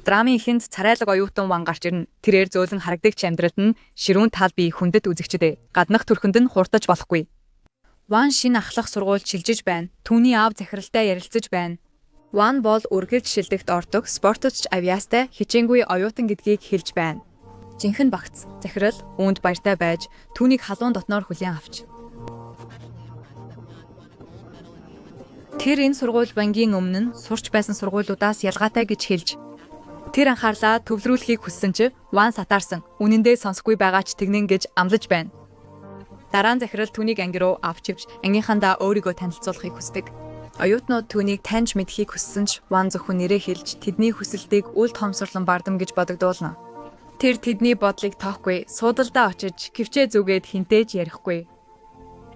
Драмын эхэнд царайлаг оюутан Ван гарч ирнэ. Тэрээр зөөлөн харагдагч амьдралд нь ширүүн тал бие хүндэт үзэгчдээ гаднах төрхөнд нь хурдаж болохгүй. Ван шинэ ахлах сургуульд шилжиж байна. Түүний аав захиралтай ярилцаж байна. Ван бол үргэлж шилдэгт ордог спортч авиастай хичээнгүй оюутан гэдгийг хэлж байна. Жинхэнэ багц захирал үүнд баяртай байж түүнийг халуун дотноор хүлээн авч. Тэр энэ сургууль бангийн өмнө нь сурч байсан сургуулиудаас ялгаатай гэж хэлж. Тэр анхаарлаа төвлөрүүлэхийг хүссэн чи Ван сатаарсан. Үнэндээ сонсохгүй байгаа ч тэгнэн гэж амлаж байна. Дараа нь захирал түүнийг анги руу авч ивж ангийнхандаа өөрийгөө танилцуулахыг хүсдэг. Оюутнууд түүнийг таньж мэдхийг хүссэн ч Ван зөвхөн нэрээ хэлж тэдний хүсэлтийг үл томсорлон бардам гэж бодогдуулна. Тэр тэдний бодлыг тоохгүй, суудалдаа очиж кивчээ зүгээд хинтээж ярихгүй.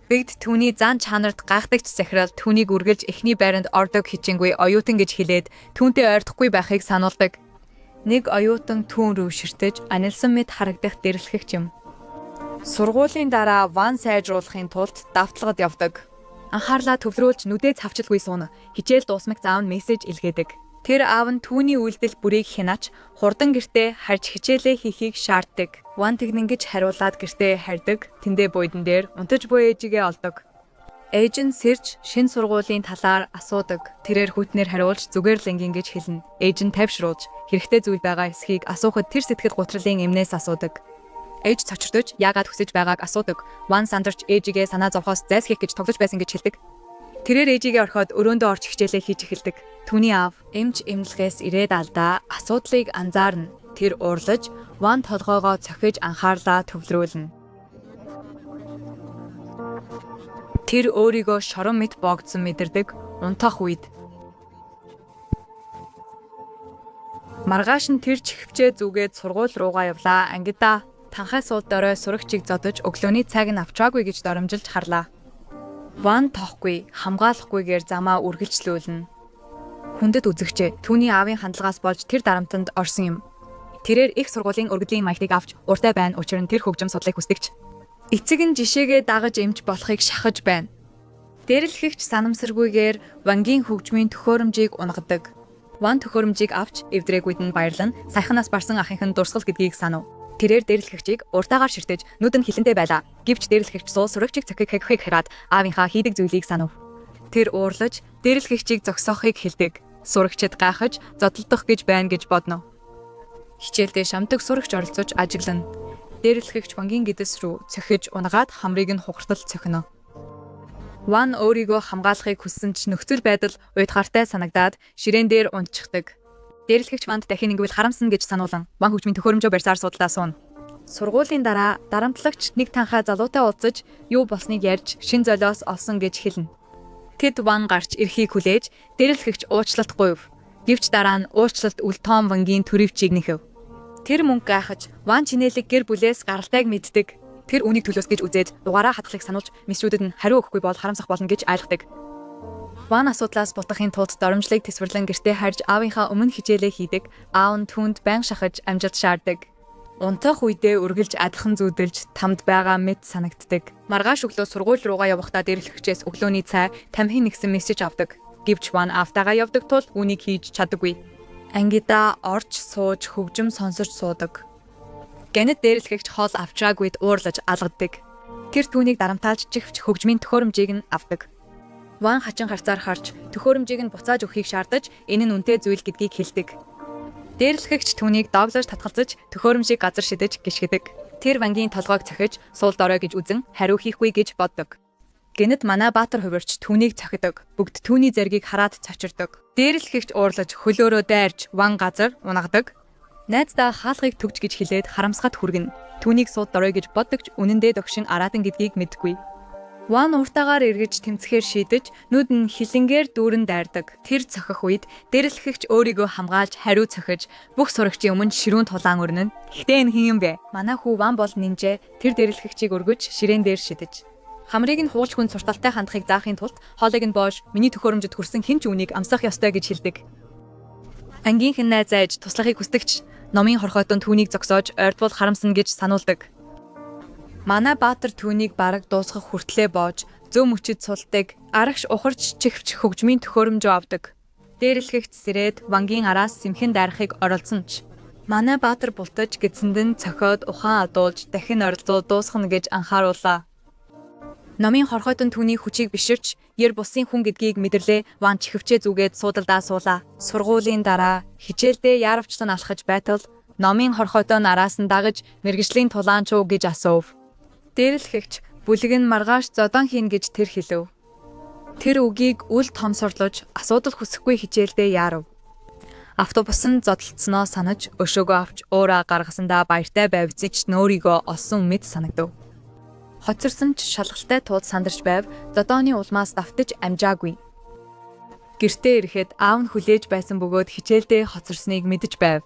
Бигд түүний зан чанарт гайхдагч захирал түүнийг үргэлж эхний байранд ордог хичээнгүй оюутан гэж хэлээд түүнтэй ойртохгүй байхыг сануулдаг. Нэг оюутан түүн рүү ширтэж анилсан мэт харагдах дэрлэхэгч юм. Сургуулийн дараа Ван сайжруулахын тулд давталгад явдаг. Анхаарлаа төвлөрүүлж нүдээ цавчилгүй сууна. Хичээл дуусмаг заав нь мессеж илгээдэг. Тэр аав нь түүний үйлдэл бүрийг хянаач хурдан гэртээ харж хичээлээ хийхийг шаарддаг. Ван тэгнэ гэж хариулаад гэртээ харьдаг. Тэндээ буйдан дээр унтаж буй ээжигээ олдог. Ээж нь сэрж шинэ сургуулийн талаар асуудаг. Тэрээр хүйтнээр хариулж зүгээр л ингийн гэж хэлнэ. Ээж нь тавьшруулж хэрэгтэй зүйл байгаа эсхийг асуухад тэр сэтгэл гутралын эмнээс асуудаг. Ээж цочрдож яагаад хүсэж байгааг асуудаг. Ван сандарч ээжигээ санаа зовхоос зайлсхийх гэж тоглож байсан гэж хэлдэг. Тэрээр ээжигээ орхиод өрөөндөө орж хичээлээ хийж эхэлдэг. Түүний аав эмч эмнэлгээс ирээд алдаа асуудлыг анзаарна. Тэр уурлаж Ван толгоогоо цохиж анхаарлаа төвлөрүүлнэ. Тэр өөрийгөө шорон мэт боогдсон мэдэрдэг унтах үед. Маргааш нь тэр чихвчээ зүгээд сургууль руугаа явлаа. Ангидаа танхай суулд орой сурагчийг зодож өглөөний цайг нь авчаагүй гэж доромжилж харлаа. Ван тоохгүй, хамгаалахгүйгээр замаа үргэлжлүүлнэ. Хүндэт үзэгчээ түүний аавын хандлагаас болж тэр дарамтанд орсон юм. Тэрээр их сургуулийн өргөдлийн маягтыг авч уртай байна учир нь тэр хөгжим судлыг хүсдэгч. Эцэг нь жишээгээ дагаж эмч болохыг шахаж байна. Дээрлэхэгч санамсаргүйгээр Вангийн хөгжмийн төхөөрөмжийг унгадаг. Ван төхөөрөмжийг авч эвдрээгүйд нь баярлан саяханаас барсан ахынх нь дурсгал гэдгийг санав. Тэрээр дээрлэхэгчийг уртаагаар ширтэж нүд нь хилэнтэй байлаа. Гэвч дээрлэхэгч сул сурагчийг цохих хараад аавынхаа хийдэг зүйлийг санав. Тэр уурлаж дээрлэхэгчийг зогсоохыг хэлдэг. Сурагчид гайхаж зодтолдох гэж байна гэж бодно. Хичээлдээ шамдаг сурагч оролцож ажиглана. Дээрлэхэгч Вангийн гэдэс рүү цохиж унгаад хамрыг нь хухартал цохино. Ван өөрийгөө хамгаалахыг хүссэн ч нөхцөл байдал уйдгартай санагдаад ширээн дээр унтчихдаг. Дээрлэхэгч Ванд дахин ингэвэл харамсна гэж сануулan Ван хөгжмийн төхөөрөмжөө барьсаар судалдаа сууна. Сургуулийн дараа дарамтлагч нэг танхаа залуутай уулзаж юу болсныг ярьж шин золиос олсон гэж хэлнэ. Тэд Ван гарч ирэхийг хүлээж дээрлэхэгч уучлалт гуйв. Гэвч дараа нь уучлалт үл том Вангийн төрөвчийг нэхэв. Тэр мөнгө гайхаж Ван чинэлэг гэр бүлээс гаралтайг мэддэг. Тэр үнийг төлөөс гэж үзээд дугаараа хатгалыг сануулж мисчүүдэд нь хариу өгөхгүй бол харамсах болно гэж ойлгодог. Ван асуудлаас бутахын тулд доромжлыг тэсвэрлэн гэртээ харж аавынхаа өмнө хичээлээ хийдэг. Аав нь түүнд байнга шахаж амжилт шаарддаг. Унтах үедээ үргэлж адхан зүудэлж тамд байгаа мэт санагддаг. Маргааш өглөө сургууль руугаа явахдаа дээрлэхэгчээс өглөөний цай тамхин нэгсэн мессеж авдаг. Гэвч Ван автагаа явдаг тул үнийг хийж чаддаггүй. Ангидаа орж сууж хөгжим сонсож суудаг. Гэнэт дээрлэхэгч хоол авчаагүйд уурлаж алгадаг. Тэр түүнийг дарамтаалж чихвч хөгжмийн төхөөрөмжийг нь авдаг. Ван хачин харцаар харж төхөөрөмжийг нь буцааж өгөхийг шаардаж энэ нь үнэтэй зүйл гэдгийг хэлдэг. Дээрлэхэгч түүнийг доглож татгалзаж төхөөрөмжийг газар шидэж гიშгэдэг. Тэр Вангийн толгойг цохиж суулд орой гэж үзэн хариу хийхгүй гэж боддог. Гэнэт манай баатар хувирч түүнийг цохидог. Бүгд түүний зэргийг хараад цочирдог. Дээрлэхэгч уурлаж хөлөөрөө дайрж Ван газар унагадаг. Найздаа хаалгыг төгж гэж хэлээд харамсахад хүргэнэ. Түүнийг сууд орой гэж боддогч үнэндээ догшин араадан гэдгийг мэдгүй. Ван уртаагаар эргэж тэмцэхээр шийдэж нүд нь хилэнгээр дүүрэн дайрдаг. Тэр цохих үед дээрлэхэгч өөрийгөө хамгаалж хариу цохиж бүх сурагчийн өмнө ширүүн тулаан өрнөн. Гэхдээ энэ хэн юм бэ? Манай хүү Ван бол нинжээ. Тэр дээрлэхэгчийг өргөж ширээн дээр шидэж. Хамрыг нь хуулж хүн сурталтай хандахыг заахын тулд хоолыг нь боож миний төхөөрөмжөд хүрсэн хэн ч үнийг амсах ёстой гэж хэлдэг. Ангийнх нь найз айж туслахыг хүсдэгч номын хорхойтон түүнийг зогсоож ойртвол харамсна гэж сануулдаг. Манай баатар түүнийг бараг дуусгах хүртлээ боож зөв мөчөд сулдаг. Арагш ухарч чихвч хөгжмийн төхөөрөмжөө авдаг. Дээрлэхэгч сэрээд Вангийн араас сэмхэн дайрахыг оролцсон ч манай Баатар бултаж гидсэнд нь цохиод ухаан адуулж дахин оролцоо дуусгана гэж анхаарууллаа. Номын хорхойтон түүний хүчийг биширч, ер бусын хүн гэдгийг мэдэрлээ. Ван чихвчээ зүгээд суудалдаа суулаа. Сургуулийн дараа хичээлдээ яарвчлан алхаж байтал номын хорхойтон араас нь дагаж мэргэжлийн тулаанч уу гэж асуув. Дээрлэхэгч бүлэг нь маргааш зодон хийн гэж тэр хэлв. Тэр үгийг үл томсорлож асуудал хүсэхгүй хичээлдээ яарав. Автобус нь зодтолцсноо санаж өшөөгөө авч уураа гаргасандаа баяртай байвцыг ч нөөрийгөө олсон мэд санагдав. Хоцорсон ч шалгалтай тууд сандарч байв. Зодооны улмаас давтаж амжаагүй. Гэртээ ирэхэд аав нь хүлээж байсан бөгөөд хичээлдээ хоцорсныг мэдэж байв.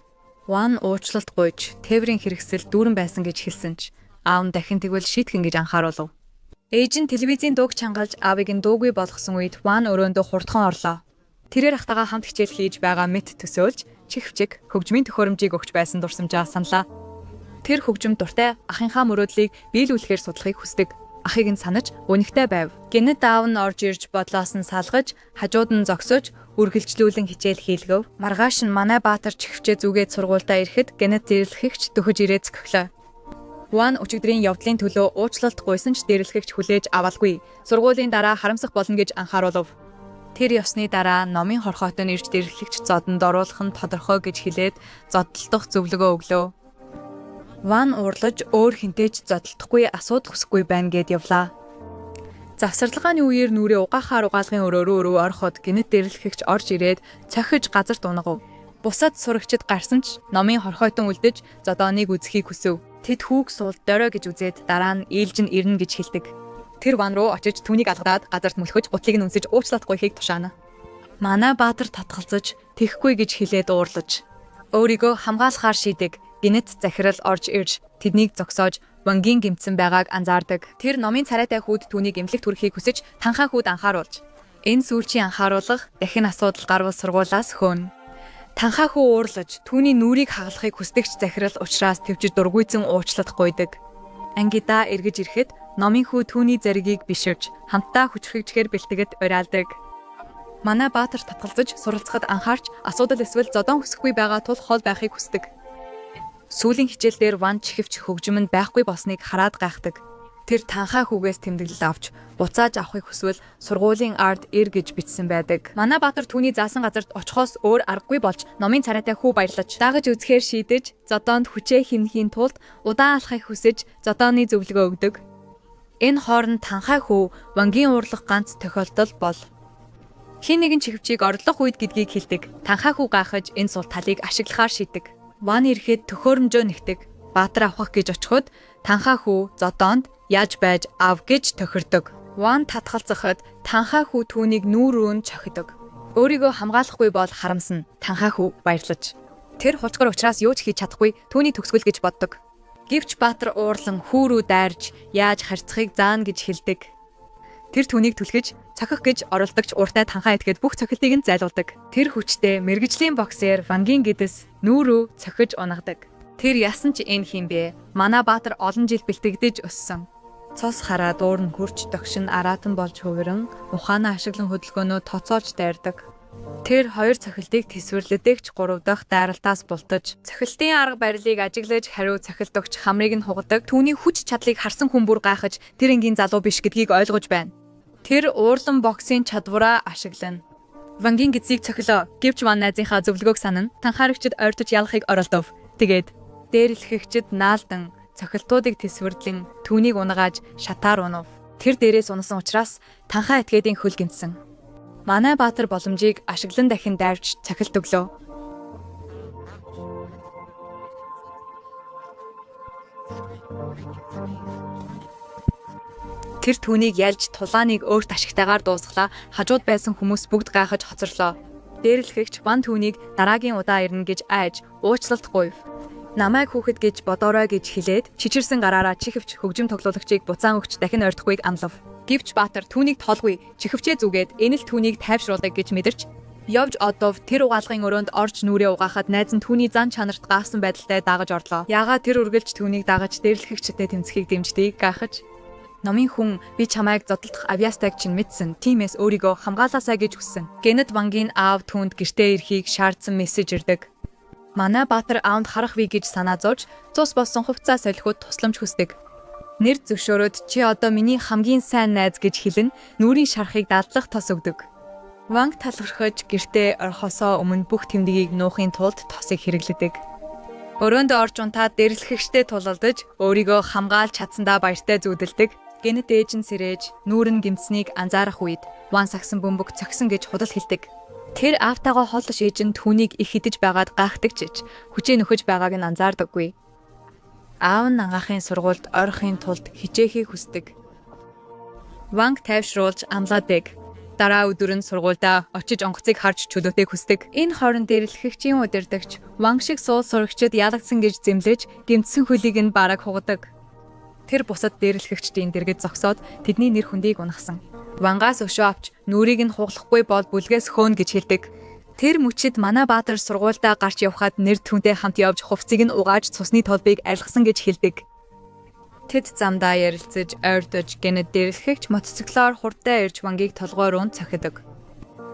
Ван уучлалт гуйж тээврийн хэрэгсэл дүүрэн байсан гэж хэлсэн ч аав нь дахин тэгвэл шийтгэн гэж анхааруулв. Ээж нь телевизийн дууг чангалж аавыг нь дуугүй болгосон үед Ван өрөөндөө хурдхан орлоо. Тэрээр ахтайгаа хамт хичээл хийж байгаа мэт төсөөлж чихвчиг хөгжмийн төхөөрөмжийг өгч байсан дурсамжаа саналаа. Тэр хөгжим дуртай ахынхаа мөрөөдлийг биелүүлэхээр судлахыг хүсдэг. Ахыг нь санаж үнэхтэй байв. Гэнэт аав нь орж ирж бодлоос нь салгаж, хажууд нь зогсож, үргэлжлүүлэн хичээл хийлгэв. Маргааш нь манай Баатар чихвчээ зүгээд сургуультаа ирэхэд гэнэт дээрлэхэгч дөхөж ирээд зөкглөө. Ван өчигдрийн явдлын төлөө уучлалт гуйсан ч дээрлэхэгч хүлээж авалгүй. Сургуулийн дараа харамсах болно гэж анхааруулв. Тэр ёсны дараа номын хорхойтон ирж дээрлэхэгч зодонд оруулах нь тодорхой гэж хэлээд зодтолдох зөвлөгөө өглөө. Ван уурлаж өөр хинтээж зодтолдохгүй асуудал хүсэхгүй байна гэд явлаа. Завсарлагын үеэр нүрээ угаахаар угаалгын өрөө ороход гэнэт дээрлэхэгч орж ирээд цохиж газар дунгав. Бусад сурагчид гарсан ч номын хорхойтон үлдэж зодооныг үзэхийг хүсв. Тэд хүүг суул дорой гэж үзээд дараа нь ээлж нь ирнэ гэж хэлдэг. Тэр Ван руу очиж түүнийг алгадаад газарт мөлхөж гутлыг нь үнсэж уучлалт гуйхийг тушаана. Манай Баатар татгалзаж тэхгүй гэж хэлээд уурлаж өөрийгөө хамгаалахаар шийдэг. Гэнэт захирал орж ирж тэднийг зогсоож Вангийн гэмтсэн байгааг анзаардаг. Тэр номын царайтай хүүд түүнийг эмнэлэгт хүрэхийг хүсэж танхаа хүүд анхааруулж энэ сүүлчийн анхааруулга дахин асуудал гарвал сургуулаас хөөн. Танхаа хүү уурлаж түүний нүрийг хагалахыг хүсдэгч захирал учраас төвчж дургуйцэн уучлалт гуйдаг. Ангидаа эргэж ирэхэд номын хүү түүний зэргийг биширж хамтдаа хүчрхэгчээр бэлтгэд уриалдаг. Манай Баатар татгалзаж суралцахад анхаарч асуудал эсвэл зодон хүсэхгүй байгаа тул хол байхыг хүсдэг. Сүүлийн хичээлдээр Ван чихвч хөгжмөнд байхгүй болсныг хараад гайхдаг. Тэр танхаа хүүгээс тэмдэглэл авч буцааж авахыг хүсвэл сургуулийн ард ир гэж бичсэн байдаг. Манай Баатар түүний заасан газарт очихоос өөр аргагүй болж номын царайтай хүү баярлаж дагаж үзэхээр шийдэж зодоонд хүчээ хэмнэхийн тулд удаан алхахыг хүсэж зодооны зөвлөгөө өгдөг. Энэ хооронд танхаа хүү Вангийн уурлах ганц тохиолдол бол хин нэгэн чихвчийг орлох үед гэдгийг хэлдэг. Танхаа хүү гайхаж энэ сул талыг ашиглахаар шийдэг. Ван ирэхэд төхөөрөмжөө нэгтэг. Баатар авах гэж очиход танхаа хүү зодоонд яаж байж ав гэж тохирдог. Ван татгалзахад танхаа хүү түүнийг нүүрөө нь чохидог. Өөрийгөө хамгаалахгүй бол харамсна. Танхаа хүү баярлаж. Тэр хулцгар учраас юу ч хийж чадахгүй түүний төгсгөл гэж боддог. Гэвч Баатар уурлан хүүрүү дайрж яаж харьцахыг заана гэж хэлдэг. Тэр түүнийг түлхэж цохих гэж оролдогч ууртай танхаа этгээд бүх цохилтыг нь зайлуулдаг. Тэр хүчтэй мэргэжлийн боксер Вангийн гэдэс нүүрөө цохиж унагадаг. Тэр ясан ч энэ хин бэ? Манай Баатар олон жил бэлтгэдэж өссөн. Цос хараа дуур нь хурч догшин араатан болж хувиран ухаанаа ашиглан хөдөлгөөнөө тоцоолж дайрдаг. Тэр хоёр цохилтыг тэсвэрлэдэгч 3 дахь дайралтаас бултаж цохилтын арга барилыг ажиглаж хариу цохилдогч хамрыг нь хугадаг. Түүний хүч чадлыг харсан хүн бүр гайхаж тэр энгийн залуу биш гэдгийг ойлгож байна. Тэр уурлан боксын чадвараа ашиглана. Вангийн гидсийг цохилоо. Гэвч Ван найзынхаа зөвлөгөөг санан танхаарагчид ойртож ялахыг оролдов. Тэгээд дээрлэхэгчид наалдан цохилтуудыг тэсвэрлэн түүнийг унгааж шатаар унав. Тэр дээрээс унасан учраас танхаа этгээдийн хөл гинсэн. Манай Баатар боломжийг ашиглан дахин дайрч цохилт өглөө. Тэр түүнийг ялж тулааныг өөрт ашигтайгаар дуусглаа. Хажууд байсан хүмүүс бүгд гайхаж хоцорлоо. Дээрлэхэгч Ван түүнийг дараагийн удаа ирнэ гэж айж уучлалт гуйв. Намайг хүүхэд гэж бодоорой гэж хэлээд чичирсэн гараараа чихвч хөгжим тоглуулагчийг буцаан өгч дахин ойртохгүйг амлав. Гэвч Баатар түүнийг тоолгүй чихвчээ зүгээд энэ л түүнийг тайвшруулдаг гэж мэдэрч явж одов тэр угаалгын өрөөнд орж нүрээ угаахад найз нь түүний зан чанарт гаасан байдалтай дагаж орлоо. Яагаад тэр үргэлж түүнийг дагаж дээрлэхэгчтэй тэмцэхийг дэмждгийг гайхаж Номын хүн би чамайг зодтолдох авьяастайг чинь мэдсэн. Тиймээс өөрийгөө хамгаалаасай гэж хүссэн. Гэнэт Вангийн аав түүнд гэртээ ирэхийг шаардсан мессеж ирдэг. Манай Баатар аавд харах вий гэж санаа зовж цус болсон хувцас солиход тусламж хүсдэг. Нэр зөвшөөрөөд чи одоо миний хамгийн сайн найз гэж хэлэн нүрийн шарахыг дадлах тос өгдөг. Ванг талархаж гэртээ орхосоо өмнө бүх тэмдгийг нуухын тулд тосыг хэрэглэдэг. Өрөөндөө орж унтаад дэрлэхэгчтэй тулалдаж өөрийгөө хамгаалж чадсандаа баяртай зүудэлдэг. Гэнэт ээж нь сэрээж нүүрэн гимцнийг анзаарах үед Ван сагсан бөмбөг цогсон гэж худал хэлдэг. Тэр аавтайгаа хооллож ээж нь түүнийг их хидэж байгаад гайхдаг ч хүчээ нөхөж байгааг нь анзаардаггүй. Аав нь ангаахын сургуульд орохын тулд хичээхийг хүсдэг. Ванг тайвшруулж амлаадаг. Дараа өдөр нь сургуульдаа очиж онгоцыг харж чөлөөтэй хүсдэг. Энэ хооронд дэрлэхэгчийн удирдагч Ванг шиг суул сурагчид ялагдсан гэж зэмлэж гэмтсэн хөлийг нь бараг хугадаг. Тэр бусад дэрлэхэгчдийн дэргэд зогсоод тэдний нэр хүндийг унахсан. Вангаас өшөө авч нүрийг нь хугалахгүй бол бүлгээс хөөн гэж хэлдэг. Тэр мөчид манай Баатар сургуульдаа гарч явхад нэр түнтэй хамт явж хувцсыг нь угааж цусны толбыг арилгасан гэж хэлдэг. Тэд замдаа ярилцаж ойртож гэнэт дэрлэхэгч мотоциклоор хурдтай ирж Вангийг толгой руу цохидог.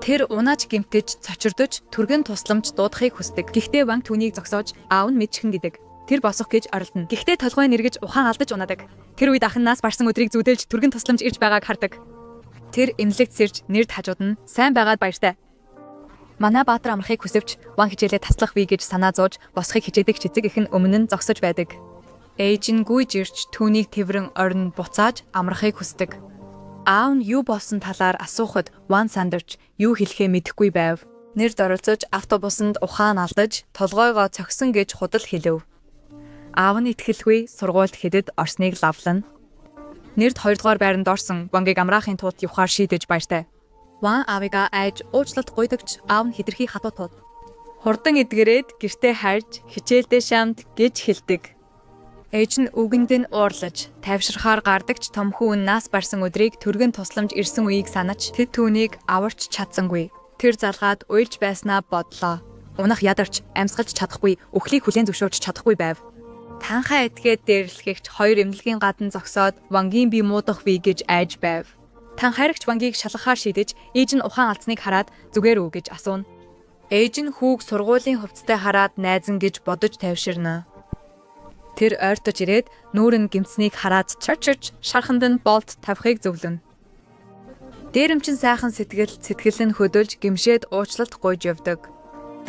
Тэр унааж гэмтэж цочирдож түргэн тусламж дуудахыг хүсдэг. Гэхдээ Ванг түүнийг зогсоож аав нь мэдчихэн гэдэг. Тэр босох гэж оролдоно. Гэхдээ толгой нэргэж ухаан алдаж унаадаг. Тэр үед ах нь нас барсан өдрийг зүудэлж түргэн тусламж ирж байгааг хардаг. Тэр эмнэлэгт сэрж нэрд хажууд нь сайн байгаад баяртай. Манай Баатар амрахыг хүсвч Ванг хичээлээ таслах вий гэж санаа зовж босхийг хичээдэг цэцэг их нь өмнө нь зогсож байдаг. Ээж нь гүйж ирж түүнийг тэврэн орон буцааж амрахыг хүсдэг. Аав нь юу болсон талаар асуухад Ван сандарч юу хэлэхээ мэдэхгүй байв. Нэрд оролцож автобусанд ухаан алдаж толгойгоо цогсон гэж худал хэлэв. Аав нь итгэлгүй сургуульд хэдэд орсныг лавлана. Нэрд 2 дугаар байранд орсон Вангийг амраахын тулд явахаар шийдэж баяртай. Ван аавыгаа айж уучлалт гуйдагч аав нь хэтэрхий хатуу тууд. Хурдан эдгэрээд гэртээ харж хичээлдээ шамд гэж хэлдэг. Ээж нь үгэнд нь уурлаж тайвширхаар гардагч том хүн нас барсан өдрийг түргэн тусламж ирсэн үеийг санаж тэд түүнийг аварч чадсангүй. Тэр залгаад уйлж байснаа бодлоо. Унах ядарч амьсгалж чадахгүй, өхлийг хүлээн зөвшөөрч чадахгүй байв. Танхаа этгээд дэрлэхэгч 2 эмнэлгийн гадна зогсоод Вангийн бие муудах вий гэж айж байв. Танхайрагч Вангийг шалгахаар шийдэж ээж нь ухаан алдсныг хараад зүгээр үү гэж асууна. Ээж нь хүүг сургуулийн хувцастай хараад найзан гэж бодож тайвширна. Тэр ойртож ирээд нүүрэн гимцнийг хараад чарчирч шарханд нь болт тавихыг зөвлөнө. Дээрэмчин сайхан сэтгэл нь хөдөлж гимшээд уучлалт гуйж явдаг.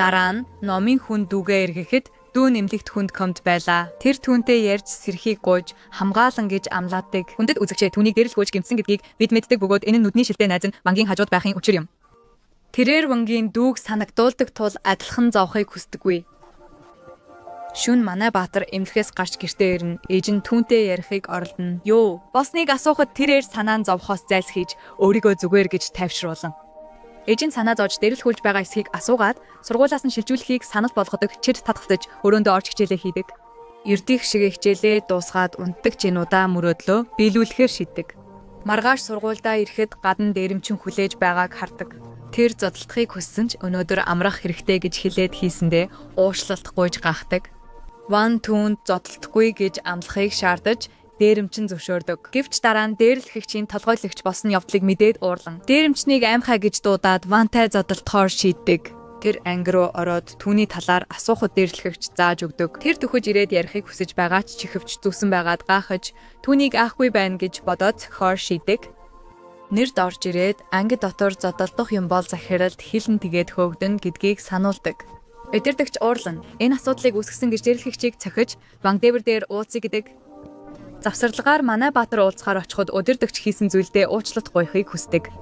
Дараа нь номын хүн дүүгээ эргэхэд дүү нэмлэгт хүнд комд байлаа. Тэр түүнтэй ярьж сэрхийг гуйж хамгаалан гэж амлаадаг. Хүндэт үзэгчээ түүнийг дээрл гуйж гимсэн гэдгийг бид мэддэг бөгөөд энэ нь нүдний шилтэй найз нь Вангийн хажууд байхын учир юм. Тэрээр Вангийн дүүг санагдуулдаг тул адилхан зовхыг хүсдэггүй. Шүн манай Баатар эмнэлгээс гарч гэртээ ирнэ. Ээж нь түүнтэй ярихыг оролдоно. Юу, босныг асуухад тэрээр санаан зовхоос зайлсхийж өөрийгөө зүгээр гэж тайвшруулан. Ээж нь санаа зовж дэрэлхүүлж байгаа эсхийг асуугаад сургуулиас нь шилжүүлэхийг санал болгодог чид татгалзаж өрөөндөө орж хичээлээ хийдэг. Эрдих шиг хичээлээ дуусгаад унтдаг чинуудаа мөрөөдлөө биелүүлэхээр шийддэг. Маргааш сургуульдаа ирэхэд гадна дээрэмчин хүлээж байгааг хардаг. Тэр зодтолдохыг хүссэн ч өнөөдөр амрах хэрэгтэй гэж хэлээд хийсэндээ уушлалт гуйж гахдаг. Ван түүнд зодтолдохгүй гэж амлахыг шаардаж дээрэмчин зөвшөөрдөг. Гэвч дараа нь дээрлэхэгчийн толгойлогч болсон явдлыг мэдээд уурлан дээрэмчнийг аймхаа гэж дуудаад Вантай зодтолдохоор шийддэг. Тэр анги руу ороод түүний талаар асуухад дээрлэхэгч зааж өгдөг. Тэр төхөж ирээд ярихыг хүсэж байгаа ч чихвч зүүсэн байгаад гахаж түүнийг аахгүй байна гэж бодоод цохоор шийдэг. Нэрд орж ирээд анги дотор зодтолдох юм бол захиралд хилэн тэгээд хөөгдөн гэдгийг сануулдаг. Удирдагч уурлана. Энэ асуудлыг үүсгэсэн гэж дэрлэхэгчийг цохиж Ван дээвэр дээр уулзъя гэдэг. Завсарлагаар манай Баатар уулзахаар очиход удирдагч хийсэн зүйлдээ уучлалт гуйхыг хүсдэг.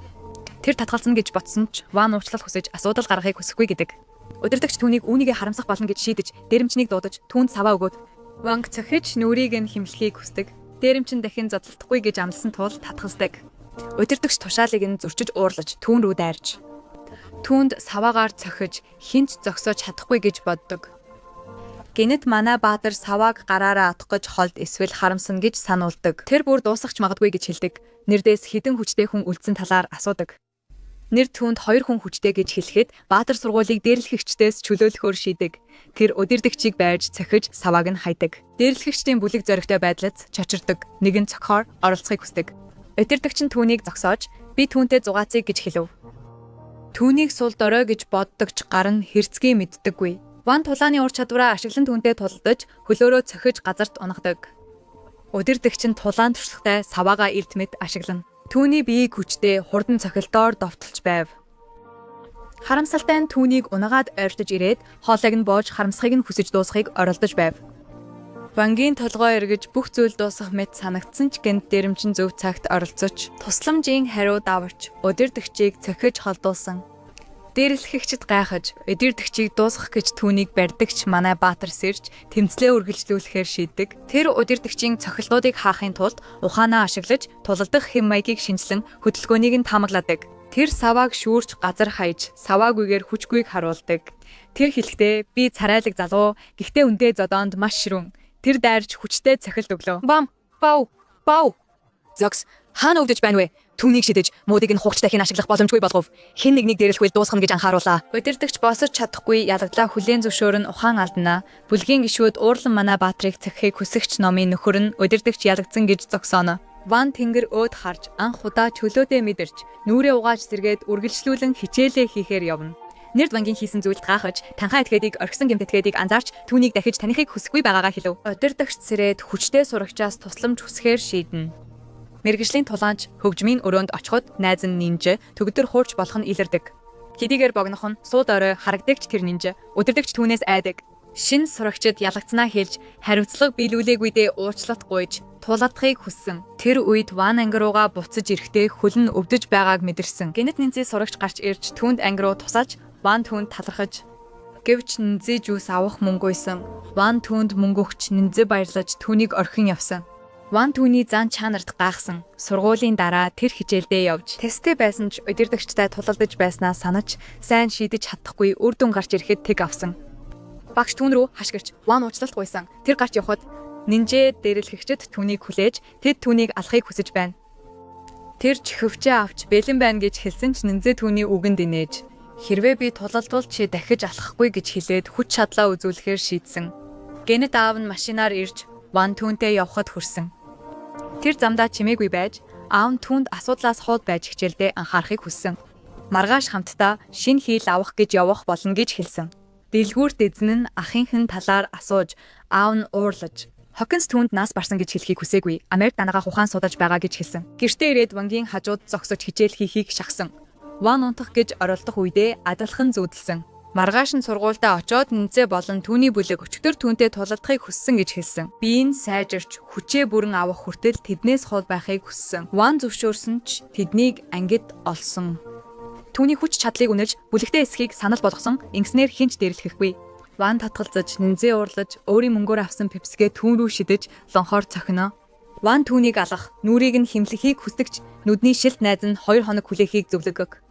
Тэр татгалзна гэж бодсон ч Ван уучлалт хүсэж асуудал гаргахыг хүсэхгүй гэдэг. Удирдагч түүнийг үүнийгээ харамсах болно гэж шийдэж дээрэмчнийг дуудаж түүнд саваа өгөөд Ванг цохиж нүрийг нь хэмлэхийг хүсдэг. Дээрэмчин дахин зодтолдохгүй гэж амласан тул татгалздаг. Удирдагч тушаалыг нь зөрчиж уурлаж түүн рүү дайрч түүнд саваагаар цохиж хинч зогсоож чадахгүй гэж боддог. Гэнэт манай Баатар савааг гараараа отох гэж холд эсвэл харамсна гэж сануулдаг. Тэр бүр дуусахч магадгүй гэж хэлдэг. Нэрдээс хідэн хүчтэй хүн үлдсэн талаар асуудаг. Нэр түүнд 2 хүн хүчтэй гэж хэлэхэд Баатар сургуулийг дээрлэхэгчдээс чөлөөлөхөөр шийдэг. Тэр удирдагчийг байрж цохиж савааг нь хайдаг. Дээрлэхэгчдийн бүлэг зоригтой байдлаас чочирдог. Нэгэн цохоор оролцохыг хүсдэг. Удирдагч нь түүнийг зогсоож би түүнтэй зугаацъя гэж хэлв. Түүнийг сул дорой гэж боддогч гар нь хэрцгий мэддэггүй. Ван тулааны ур чадвараа ашиглан түүнтэй тулдаж хөлөөрөө цохиж газарт унагадаг. Удирдагч нь тулаан туршлагатай саваагаа эрд мэд ашиглана. Түүний биеийг хүчтэй хурдан цохилтоор довтолж байв. Харамсалтай нь түүнийг унагаад ойртож ирээд хоолойг нь боож харамсахыг нь хүсэж дуусахыг оролдож байв. Вангийн толгой эргэж бүх зүйл дуусах мэт санагдсан ч гэнт дэрэмчин зөв цагт оролцож тусламжийн хариу даварч удирдагчийг цохиж холдуулсан. Дээрлэхэгчд гайхаж удирдагчийг дуусгах гэж түүнийг барьдагч манай Баатар сэрж тэмцлээ үргэлжлүүлэхээр шийддэг. Тэр удирдагчийн цохилтуудыг хаахын тулд ухаанаа ашиглаж тулалдах хэм маягийг шинжилэн хөдөлгөөнийг нь таамагладаг. Тэр савааг шүүрч газар хаяж саваагүйгээр хүчгүйг харуулдаг. Тэр хэлэхдээ би царайлаг залуу гэхдээ үндэ зодоонд маш ширүүн. Тэр дайрч хүчтэй цохилт өглөө. Бам бау. Зогс хаана өвдөж байна вэ? Түүнийг шидэж муудыг нь хугч дахин ашиглах боломжгүй болгов. Хэн нэгнийг дээрлэхгүй дуусгана гэж анхааруулаа. Удирдагч босож чадахгүй ялагдлаа хүлээн зөвшөөрн ухаан алдана. Бүлгийн гишүүд уурлан манай Баатрыг цохихыг хүсэгч номын нөхөр нь удирдагч ялагдсан гэж зогсооно. Ван тэнгэр өөд харж анх удаа чөлөөдөө мэдэрч нүрээ угааж сэргээд үргэлжлүүлэн хичээлээ хийхээр явна. Нэрд Вангийн хийсэн зүйлд гайхаж танхаа этгээдийг орхисон гэмтэтгээдийг анзаарч түүнийг дахиж таних хүсэхгүй байгаагаа хэлв. Удирдагч сэрээд хүчтэй сурагчаас тусламж хүсэхээр шийднэ. Мэргэжлийн тулаанч хөгжмийн өрөөнд очиход найз нь нинж төгдөр хуурч болох нь илэрдэг. Хэдийгээр богнох нь сууд орой харагдагч тэр нинж удирдагч түүнээс айдаг. Шин сурагчид ялагдсанаа хэлж хариуцлага биелүүлээгүйдээ уучлалт гуйж тулалдахыг хүссэн. Тэр үед Ван анги руугаа буцаж ирэхдээ хөл нь өвдөж байгааг мэдэрсэн. Гэнэт нинзээ сурагч гарч ирж түүнд анги руу тусалж Ван түүнд талархаж гэвч нинзээ жуус авах мөнгөйсэн. Ван түүнд мөнгө өгч нинзээ баярлаж түүнийг орхин явсан. Ван түүний зан чанарт гайхсан. Сургуулийн дараа тэр хичээлдээ явж тесттэй байсан ч удирдагчтай тулалдаж байснаа санаж сайн шийдэж чадахгүй үр дүн гарч ирэхэд тэг авсан. Багш түүн рүү хашгирч Ван уучлалт гуйсан. Тэр гарч явхад нинжээ дээрлэхэгчд түүнийг хүлээж тэд түүнийг алахыг хүсэж байна. Тэр чихвчээ авч бэлэн байна гэж хэлсэн ч нинзээ түүний үгэнд инээж хэрвээ би тулалдвал чи дахиж алахгүй гэж хэлээд хүч чадлаа үзүүлэхээр шийдсэн. Гэнэт аав нь машинаар ирж Ван түүнтэй явхад хүрсэн. Тэр замдаа чимээгүй байж аав нь түүнд асуудлаас хол байж хичээлдээ анхаарахыг хүссэн. Маргааш хамтдаа шинэ хийл авах гэж явах болно гэж хэлсэн. Дэлгүүрт эзэн нь ахынхын талаар асууж аав нь уурлаж Хокинс түүнд нас барсан гэж хэлхийг хүсээгүй. Америк данаага ухаан судалж байгаа гэж хэлсэн. Гэртээ ирээд Вангийн хажууд зогсож хичээл хийхийг шахсан. Ван унтах гэж оролдох үедээ адалхан зүүдэлсэн. Маргааш нь сургуультай очоод нинзээ болон түүний бүлэг өчигдөр түүнтэй тулалдахыг хүссэн гэж хэлсэн. Биеийн сайжирч хүчээ бүрэн авах хүртэл тэднээс хол байхыг хүссэн. Ван зөвшөөрсөн ч тэднийг ангид олсон. Түүний хүч чадлыг үнэлж бүлэгтэй эсхийг санал болгосон. Ингэснээр хинч дээрлэхэхгүй. Ван татгалзаж нинзээ уурлаж өөрийн мөнгөөр авсан пепсигээ түүн рүү шидэж лонхоор цохино. Ван түүнийг алах, нүрийг нь химлэхийг хүсдэгч нүдний шилт найз нь 2 хоног хүлээхийг зөвлөгөг.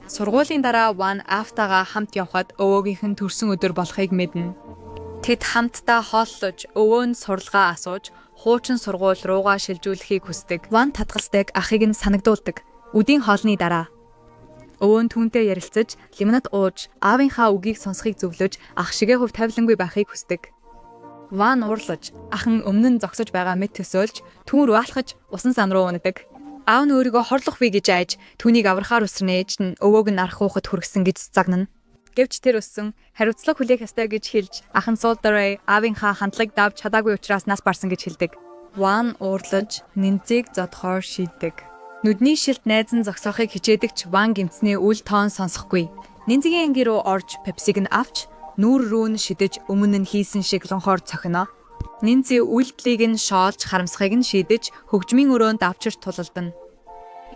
Сургуулийн дараа Ван Афтагаа хамт явхад өвөөгийнх нь төрсөн өдөр болохыг мэднэ. Тэд хамтдаа хооллож, өвөө нь сурлагаа асууж, хуучин сургууль руугаа шилжүүлэхийг хүсдэг. Ван татгалздаг ахыг нь санагдуулдаг. Үдийн хоолны дараа өвөө нь түүнтэй ярилцаж, лимонад ууж, аавынхаа үгийг сонсохыг зөвлөж, ах шигээ хөв тавилангүй байхыг хүсдэг. Ван уурлаж, ах нь өмнө нь зогсож байгаа мэт төсөөлж, түүн рүү алхаж, усан сан руу унадаг. Аав нь өөрийгөө хорлох вэ гэж айж түүнийг аврахаар үсрэн ээж нь өвөөг нь арах уухад хүргэсэн гэж загнана. Гэвч тэр өссөн хариуцлага хүлээх ёстой гэж хэлж ах нь Солдорой аавынхаа хандлагыг давж чадаагүй учраас нас барсан гэж хэлдэг. Ван уурлаж нинзийг зодохоор шийддэг. Нүдний шилт найз нь зогсоохыг хичээдэгч Ван гэмтсний үл тоон сонсохгүй. Нинзигийн анги руу орж пепсиг нь авч нүүр рүү нь шидэж өмнө нь хийсэн шиг лонхоор цохино. Нинзи үйлдэлийг нь шоолж харамсахыг нь шийдэж хөгжмийн өрөөнд авчирч тулалдана.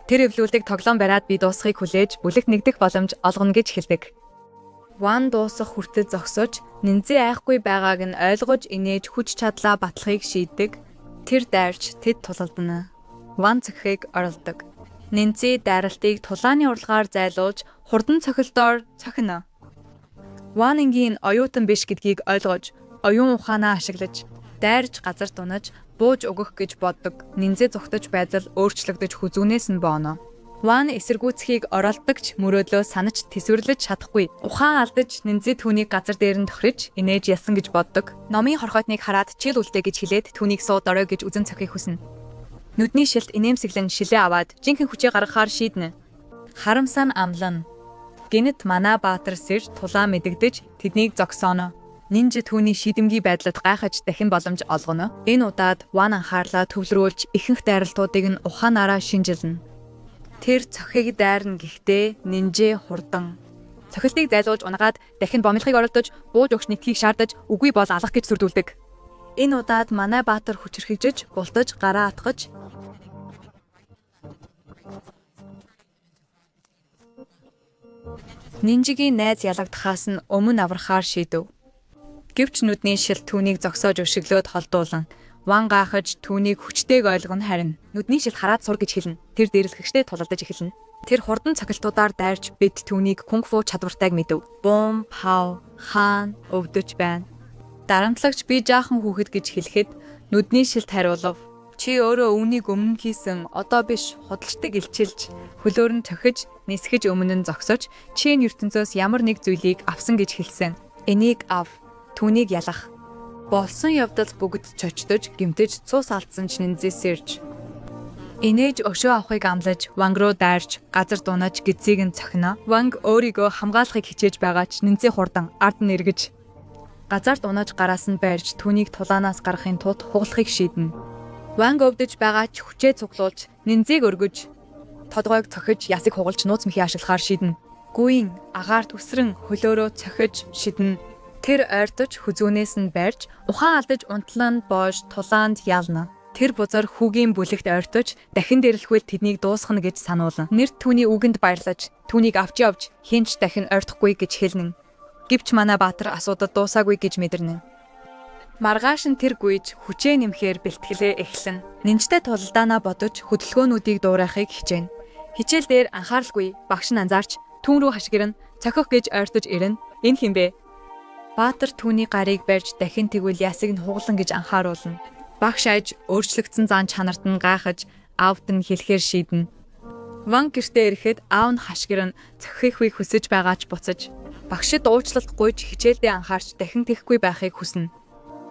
Тэр эвлүүлдэг тоглоом бариад би дуусахыг хүлээж бүлэгт нэгдэх боломж олгоно гэж хэлдэг. Ван дуусах хүртэл зогсож нинзи айхгүй байгааг нь ойлгож инээж хүч чадлаа батлахыг шийддэг. Тэр дайрч тэд тулалдана. Ван цохихыг оролдог. Нинзи дайралтыг тулааны урлагаар зайлуулж хурдан цохилдоор цохино. Ван ингийн оюутан биш гэдгийг ойлгож оюун ухаанаа ашиглаж дайрж газар дунаж бууж өгөх гэж боддог. Нинзээ зүгтэж байдал өөрчлөгдөж хүзүүнээс нь бооно. Ван эсэргүүцхийг оролдогч мөрөөдлөө санаж тэсвэрлэж чадахгүй. Ухаан алдаж Нинзи түүнийг газар дээр нь тохирж инээж ялсан гэж боддог. Номын хорхойтныг хараад чил үлдээ гэж хэлээд түүнийг сууд орой гэж үзэн цохих хүснэ. Нүдний шилт инээмсэглэн шилээ аваад жинхэнэ хүчээ гаргахаар шийднэ. Харамсаа амлан. Гэнэт Манай Баатар сэрж тулаа мэдэгдэж тэднийг зогсооно. Нинжи түүний шийдэмгий байдлад гайхаж дахин боломж олгоно. Энэ удаад Ван анхаарлаа төвлөрүүлж ихэнх дайралтуудыг нь ухаанаараа шинжилнэ. Тэр цохиг дайрна гэхдээ Нинжи хурдан. Цохилтыг зайлуулж унагаад дахин бомлохыг оролдож бууж өгч нэтхийг шаардаж үгүй бол алах гэж сүрдүүлдэг. Энэ удаад Манай Баатар хүчрхэгжиж бултаж гараа атгаж Нинжигийн найз ялагдахаас нь өмнө аврахаар шийдэв. Гэвч нүдний шил түүнийг зогсоож өшөглөөд холдуулан Ван гахаж түүнийг хүчтэйг ойлгоно харин нүдний шил хараад сур гэж хэлнэ. Тэр дээрлэхэгчтэй тулалдаж эхэлнэ. Тэр хурдан цохилтуудаар дайрч бид түүнийг кунг-фу чадвартайг мэдэв. Бом, пау, хаан өвдөж байна. Дарамтлагч би жаахан хүүхэд гэж хэлэхэд нүдний шилт хариулав. Чи өөрөө өвнийг өмнө хийсэн одоо биш худалчдаг илчилж хөлөөр нь цохиж нисгэж өмнө нь зогсож чи энэ ертөнцөөс ямар нэг зүйлийг авсан гэж хэлсэн. Энийг ав. Түүнийг ялах. Болсон явдал бүгд чочдож гимтэж цус алдсан ч Нинзи сэрж. Инээж өшөө авахыг амлаж Ванг руу дайрч газар дуунаж гидзийг нь цохино. Ванг өөрийгөө хамгаалахыг хичээж байгаа ч Нинзи хурдан ард нь эргэж газар дуунаж гараас нь байрж түүнийг тулаанаас гаргахын тулд хугалахыг шийднэ. Ванг өвдөж байгаа ч хүчээ цуглуулж Нинзиг өргөж тодгойг цохиж ясыг хугалж нууц мэхий ашиглахаар шийднэ. Гүйн агаар төсрөн хөлөөрөө цохиж шиднэ. Тэр ойртож хүзүүнээс нь барьж ухаан алдаж унтлан боож тулаанд ялна. Тэр бузар хүүгийн бүлэгт ойртож дахин дэрлэхвэл тэднийг дуусгана гэж сануулна. Нэрт түүний үгэнд баярлаж түүнийг авч явж хинч дахин ойртохгүй гэж хэлнэ. Гэвч Манай Баатар асуудал дуусаагүй гэж мэдэрнэ. Маргааш нь тэр гүйж хүчээ нэмэхээр бэлтгэлээ эхлэн. Нинжтэй тулалдаанаа бодож хөдөлгөөнүүдийг дуурайхыг хичээнэ. Хичээл дээр анхааралгүй багш нь анзаарч түүн рүү хашгирн цохих гэж ойртож ирнэ. Энэ хинбэ? Баатар түүний гарыг барьж дахин тэгвэл ясыг нь хуглан гэж анхааруулна. Багш аж өөрчлөгдсөн зан чанарт нь гайхаж аавд нь хэлэхээр шийднэ. Ван гэртээ ирэхэд аав нь хашгирн цохихыг хүсэж байгаа ч буцаж багшид уучлалт гуйж хичээлдээ анхаарч дахин тэхгүй байхыг хүснэ.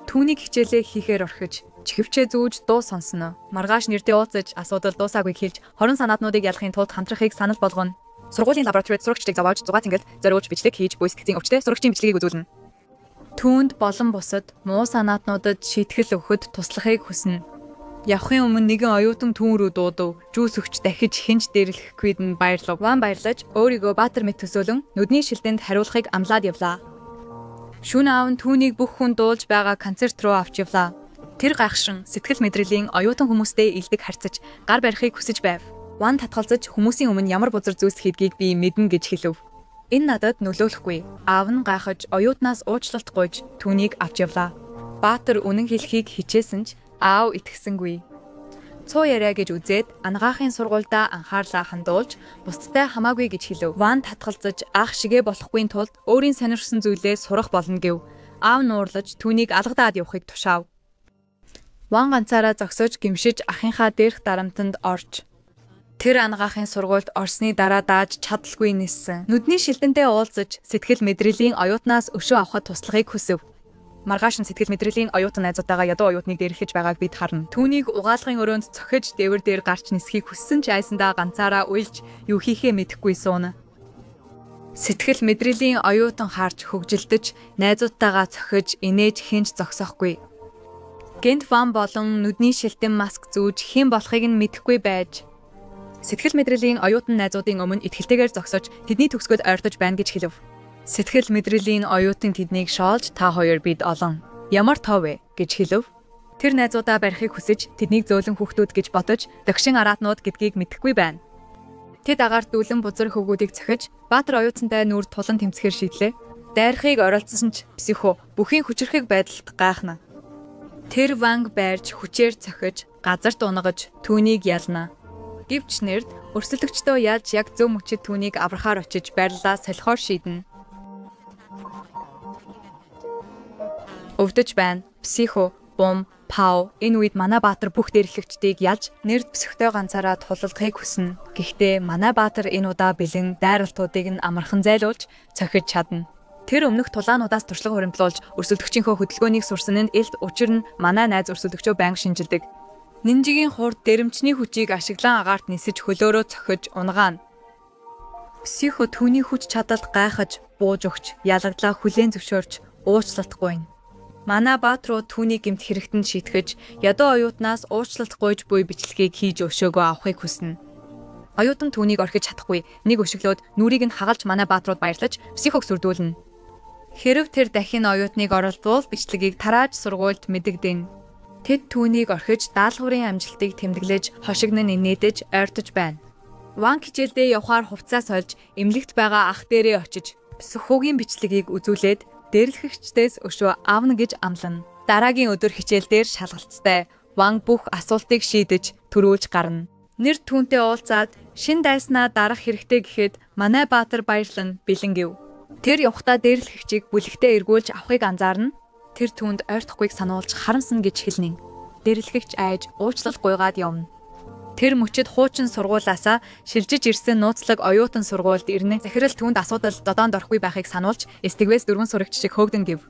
Түүнийг хичээлээ хийхээр орхиж чихвчээ зүүж дуу сонсно. Маргааш нэрдээ уулзаж асуудал дуусаагүй хэлж хорон санаатнуудыг ялахын тулд хамтрахыг санал болгоно. Сургуулийн лабораторид сурагчдыг зовоож зугаа цэнгэлд зориулж бичлэг хийж буй сэтгцийн өвчтөе сурагчийн бичлэгийг үзүүлнэ. Түүнд болон бусад муу санаатнуудад шийтгэл өгөхөд туслахыг хүснэ. Явахын өмнө нэгэн оюутан түүн рүү дуудав. Жүүс өгч дахиж хинж дээрлэхгүйд нь баярлав. Ван баярлаж өөрийгөө Баатар мэт төсөөлөн нүдний шилдэнд хариулахыг амлаад явлаа. Шүн аав нь түүнийг бүх хүн дуулж байгаа концерт руу авч явлаа. Тэр гайхшин сэтгэл мэдрэлийн оюутан хүмүүстэй илдэг харьцаж гар барихыг хүсэж байв. Ван татгалзаж хүмүүсийн өмнө ямар бузар зүйлс хийдгийг би мэднэ гэж хэлв. Энэ надад нөлөөлөхгүй. Аав нь гайхаж оюутнаас уучлалт гуйж түүнийг авч явлаа. Баатар үнэн хэлхийг хичээсэн ч аав итгэсэнгүй. Цуу яриа гэж үзээд анагаахын сургуульдаа анхаарлаа хандуулж бусдтай хамаагүй гэж хэлв. Ван татгалзаж ах шигэ болохгүй тулд өөрийн сонирхсан зүйлээ сурах болно гэв. Аав нуурлаж түүнийг алгадаад явахыг тушаав. Ван ганцаараа зогсож гимшиж ахынхаа дээрх дарамтанд орж тэр анагаахын сургуульд орсны дараа дааж чадалгүй ниссэн. Нүдний шилдэнтэй уулзаж сэтгэл мэдрэлийн оюутнаас өшөө авахд туслахыг хүсв. Маргааш нь сэтгэл мэдрэлийн оюутан найзуудаагаа ядуу оюутныг дээрлэж байгааг бид харна. Түүнийг угаалгын өрөөнд цохиж дээвэр дээр гарч нисхийг хүссэн ч айсандаа ганцаараа уйлж юу хийхээ мэдэхгүй сууна. Сэтгэл мэдрэлийн оюутан харж хөгжилдөж найзуудтайгаа цохиж инээж хинж зогсохгүй. Гэнт Ван болон нүдний шилтэн маск зүүж хэн болохыг нь мэдэхгүй байж сэтгэл мэдрэлийн оюутан найзуудын өмнө итгэлтэйгээр зогсож тэдний төгсгөд ойртож байна гэж хэлв. Сэтгэл мэдрэлийн оюутан тэднийг шоолж та хоёр бид олон ямар тоо вэ гэж хэлв. Тэр найзуудаа барихыг хүсэж тэднийг зөөлөн хүүхдүүд гэж бодож дөгшин араатнууд гэдгийг мэдэхгүй байна. Тэд агаар дүүлэн бузар хөвгүүдийг цохиж Баатар оюутантай нүур тулан тэмцэхээр шийдлээ. Дайрахыг оролцсон ч психо бүхийн хүчрхэг байдалд гайхна. Тэр Ванг байрж хүчээр цохиж газарт унгаж түүнийг ялна. Гэвч нэрд өрсөлдөгчдөө яаж яг зөв мөчид түүнийг аврахаар очиж байрлалаа солихоор шийднэ. Өвдөж байна. Психо, бом, Пау энэ үед манай баатар бүх дээрлэгчдийг ялж нэрд психтэй ганцаараа тулалдахыг хүснэ. Гэхдээ манай баатар энэ удаа бэлэн дайралтуудыг нь амархан зайлуулж цохиж чадна. Тэр өмнөх тулаануудаас туршлага хуримтлуулж өрсөлдөгчийнхөө хөдөлгөөнийг сурсан нь илт учир нь манай найз өрсөлдөгчөө байнга шинжилдэг. Нинжигийн хурд дэрэмчний хүчийг ашиглан агаарт нисэж хөлөөрөө цохиж унгаана. Психо түүний хүч чадалд гайхаж, бууж өгч, ялагдлаа хүлээн зөвшөөрч, уучлалтгүй байна. Манай баатруу түүний гэмт хэрэгтэнд шийтгэж, ядуу оюутнаас уучлалт гуйж буй бичлэгийг хийж өшөөгөө авахыг хүснэ. Оюутан түүнийг орхиж чадахгүй, нэг өшөглөөд нүрийг нь хагалж манай баатрууд баярлаж, психог сүрдүүлнэ. Хэрв тэр дахин оюутныг оролдвол бичлэгийг тарааж сургуульд мэдэгдэнэ. Тэд түүнийг орхиж, даалгаврын амжилтыг тэмдэглэж, хошигнон инээдэж, ойртож байна. Ван хичээлдээ явхаар хувцас сольж, эмнэлэгт байгаа ах дээрээ очиж, психологийн бичлэгийг үзүүлээд дээрлэхэгчдээс өшөө авна гэж амлана. Дараагийн өдөр хичээлдээр шалгалцтай Ван бүх асуултыг шийдэж төрүүлж гарна. Нэр түүнтэй уулзаад шин дайснаа дарах хэрэгтэй гэхэд манай баатар баярлан бэлэн гэв. Тэр явхдаа дээрлэхэгчийг бүлэгтээ эргүүлж авахыг анзаарна. Тэр түүнд ойртохгүйг сануулж харамсан гэж хэлнэ. Дээрлэхэгч айж уучлалт гуйгаад явна. Тэр мөчид хуучин сургуулаасаа шилжиж ирсэн нууцлаг оюутан сургуульд ирнэ. Захирал түүнд асуудал додоонд орохгүй байхыг сануулж, стигвэс 4 сурагч шиг хөөгдөн гэв.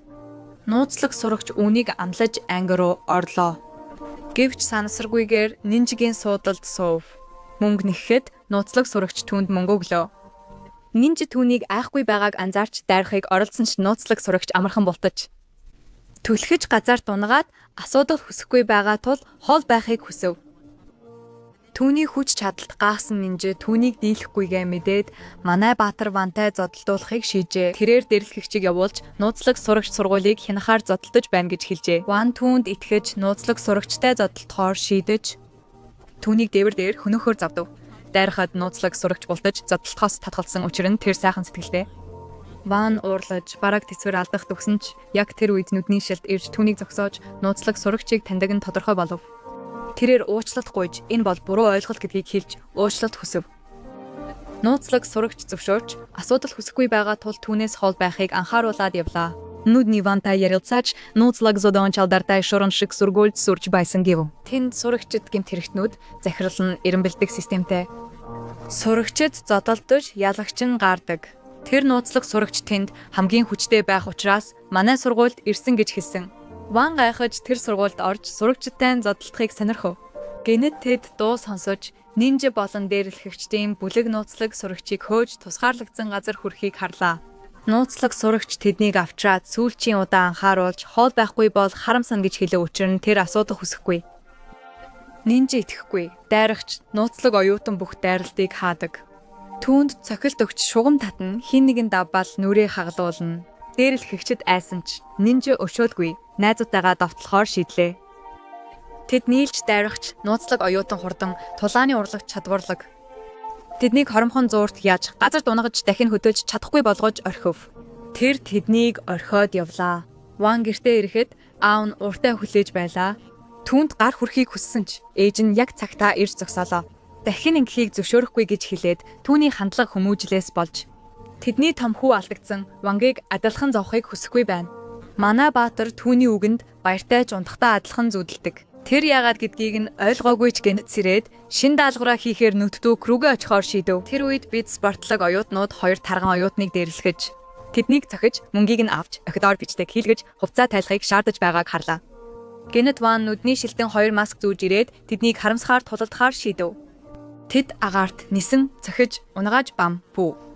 Нууцлаг сурагч үүнийг амлаж анги руу орлоо. Гэвч санасаргүйгээр нинжигийн суудалд суув. Мөнгө нэхэхэд нууцлаг сурагч түүнд мөнгө өглөө. Нинжи түүнийг айхгүй байгааг анзаарч дайрахыг оролдсон ч нууцлаг сурагч амархан бултаж. Түлхэж газарт унгаад асуудал хүсэхгүй байгаа тул хол байхыг хүсэв. Түүний хүч чадалд гаасан нинжи түүнийг дийлэхгүйгээ мэдээд манай баатар Вантай зодтолдуулахыг шийжээ. Тэрээр дээрлэхэгчийг явуулж нууцлаг сурагч сургуулийг хянахаар зодтолдож байна гэж хэлжээ. Ван түүнд итгэж нууцлаг сурагчтай зодтолдохоор шийдэж түүнийг дээвэр дээр хөнөөхөөр завдав. Дайрахад нууцлаг сурагч бултаж зодтолдохоос татгалзсан учир нь тэр сайхан сэтгэлтэй. Ван уурлаж бараг тэсвэр алдах төгсөн ч яг тэр үед нүдний шилд ирж түүнийг зогсоож нууцлаг сурагчийг таньдаг нь тодорхой болов. Тэрээр уучлалт гуйж энэ бол буруу ойлголт гэдгийг хэлж уучлалт хүсэв. Нууцлаг сурагч зөвшөөрч асуудал хүсэхгүй байгаа тул түүнээс хол байхыг анхааруулад явлаа. Нүдний Вантай ярилцаач нууцлаг зодон чалдартай шорон шиг сургуульд сурч байсан гэв. Тэнд сурагчид гэмт хэрэгтнүүд захирал нь эренбэлдэг системтэй. Сурагчид зодолдож ялагч нь гардаг. Тэр нууцлаг сурагч тэнд хамгийн хүчтэй байх учраас манай сургуульд ирсэн гэж хэлсэн. Ван гайхаж тэр сургуульд орж сурагчдтай зодтолдохыг сонирхов. Гэнэт тэд дуу сонсож нинжи болон дээрлэхэгчдийн бүлэг нууцлаг сурагчийг хөөж тусгаарлагдсан газар хүрэхийг харлаа. Нууцлаг сурагч тэднийг авчраад сүүлчийн удаа анхааруулж хоол байхгүй бол харамсан гэж хэлээ учир нь тэр асуудал хүсэхгүй. Нинжи итгэхгүй. Дайрагч нууцлаг оюутан бүх дайралтыг хаадаг. Түүнд цохилт өгч шугам татна хин нэгэн давбал нүрээ хагалуулна. Дээрлэхэгчд айсан ч нинжи өшөөлгүй. Найзуудтайгаа довтлохоор шийдлээ. Тэд нийлж дайрагч нууцлаг оюутан хурдан тулааны урлагч чадварлаг. Тэднийг хоромхон зуурт яаж газарт унгаж дахин хөдөлж чадахгүй болгож орхив. Тэр тэднийг орхиод явлаа. Ван гэртээ ирэхэд аав нь уртай хүлээж байлаа. Түүнд гар хүрхийг хүссэн ч ээж нь яг цагтаа ирж зогсоолоо. Дахин ингэхийг зөвшөөрөхгүй гэж хэлээд түүний хандлага хүмүүжлээс болж тэдний том хүү алдагдсан Вангийг адилхан зовхыг хүсэхгүй байна. Манай баатар түүний үгэнд баяртайж унтахтаа адилхан зүудэлдэг. Тэр яагаад гэдгийг нь ойлгоогүй ч гэнэт сэрээд шин даалгавраа хийхээр нүдтүү крүүгээ очихоор шийдэв. Тэр үед бид спортлог оюутнууд хоёр тарган оюутныг дээрлэхэж тэднийг цохиж мөнгийг нь авч охидоор бичдэг хийлгэж хувцас тайлахыг шаардаж байгааг харлаа. Гэнэт Ван нүдний шилтэн хоёр маск зүүж ирээд тэднийг харамсахаар тулалдахаар шийдэв. Тэд агаарт нисэн цохиж унгааж бам пүү.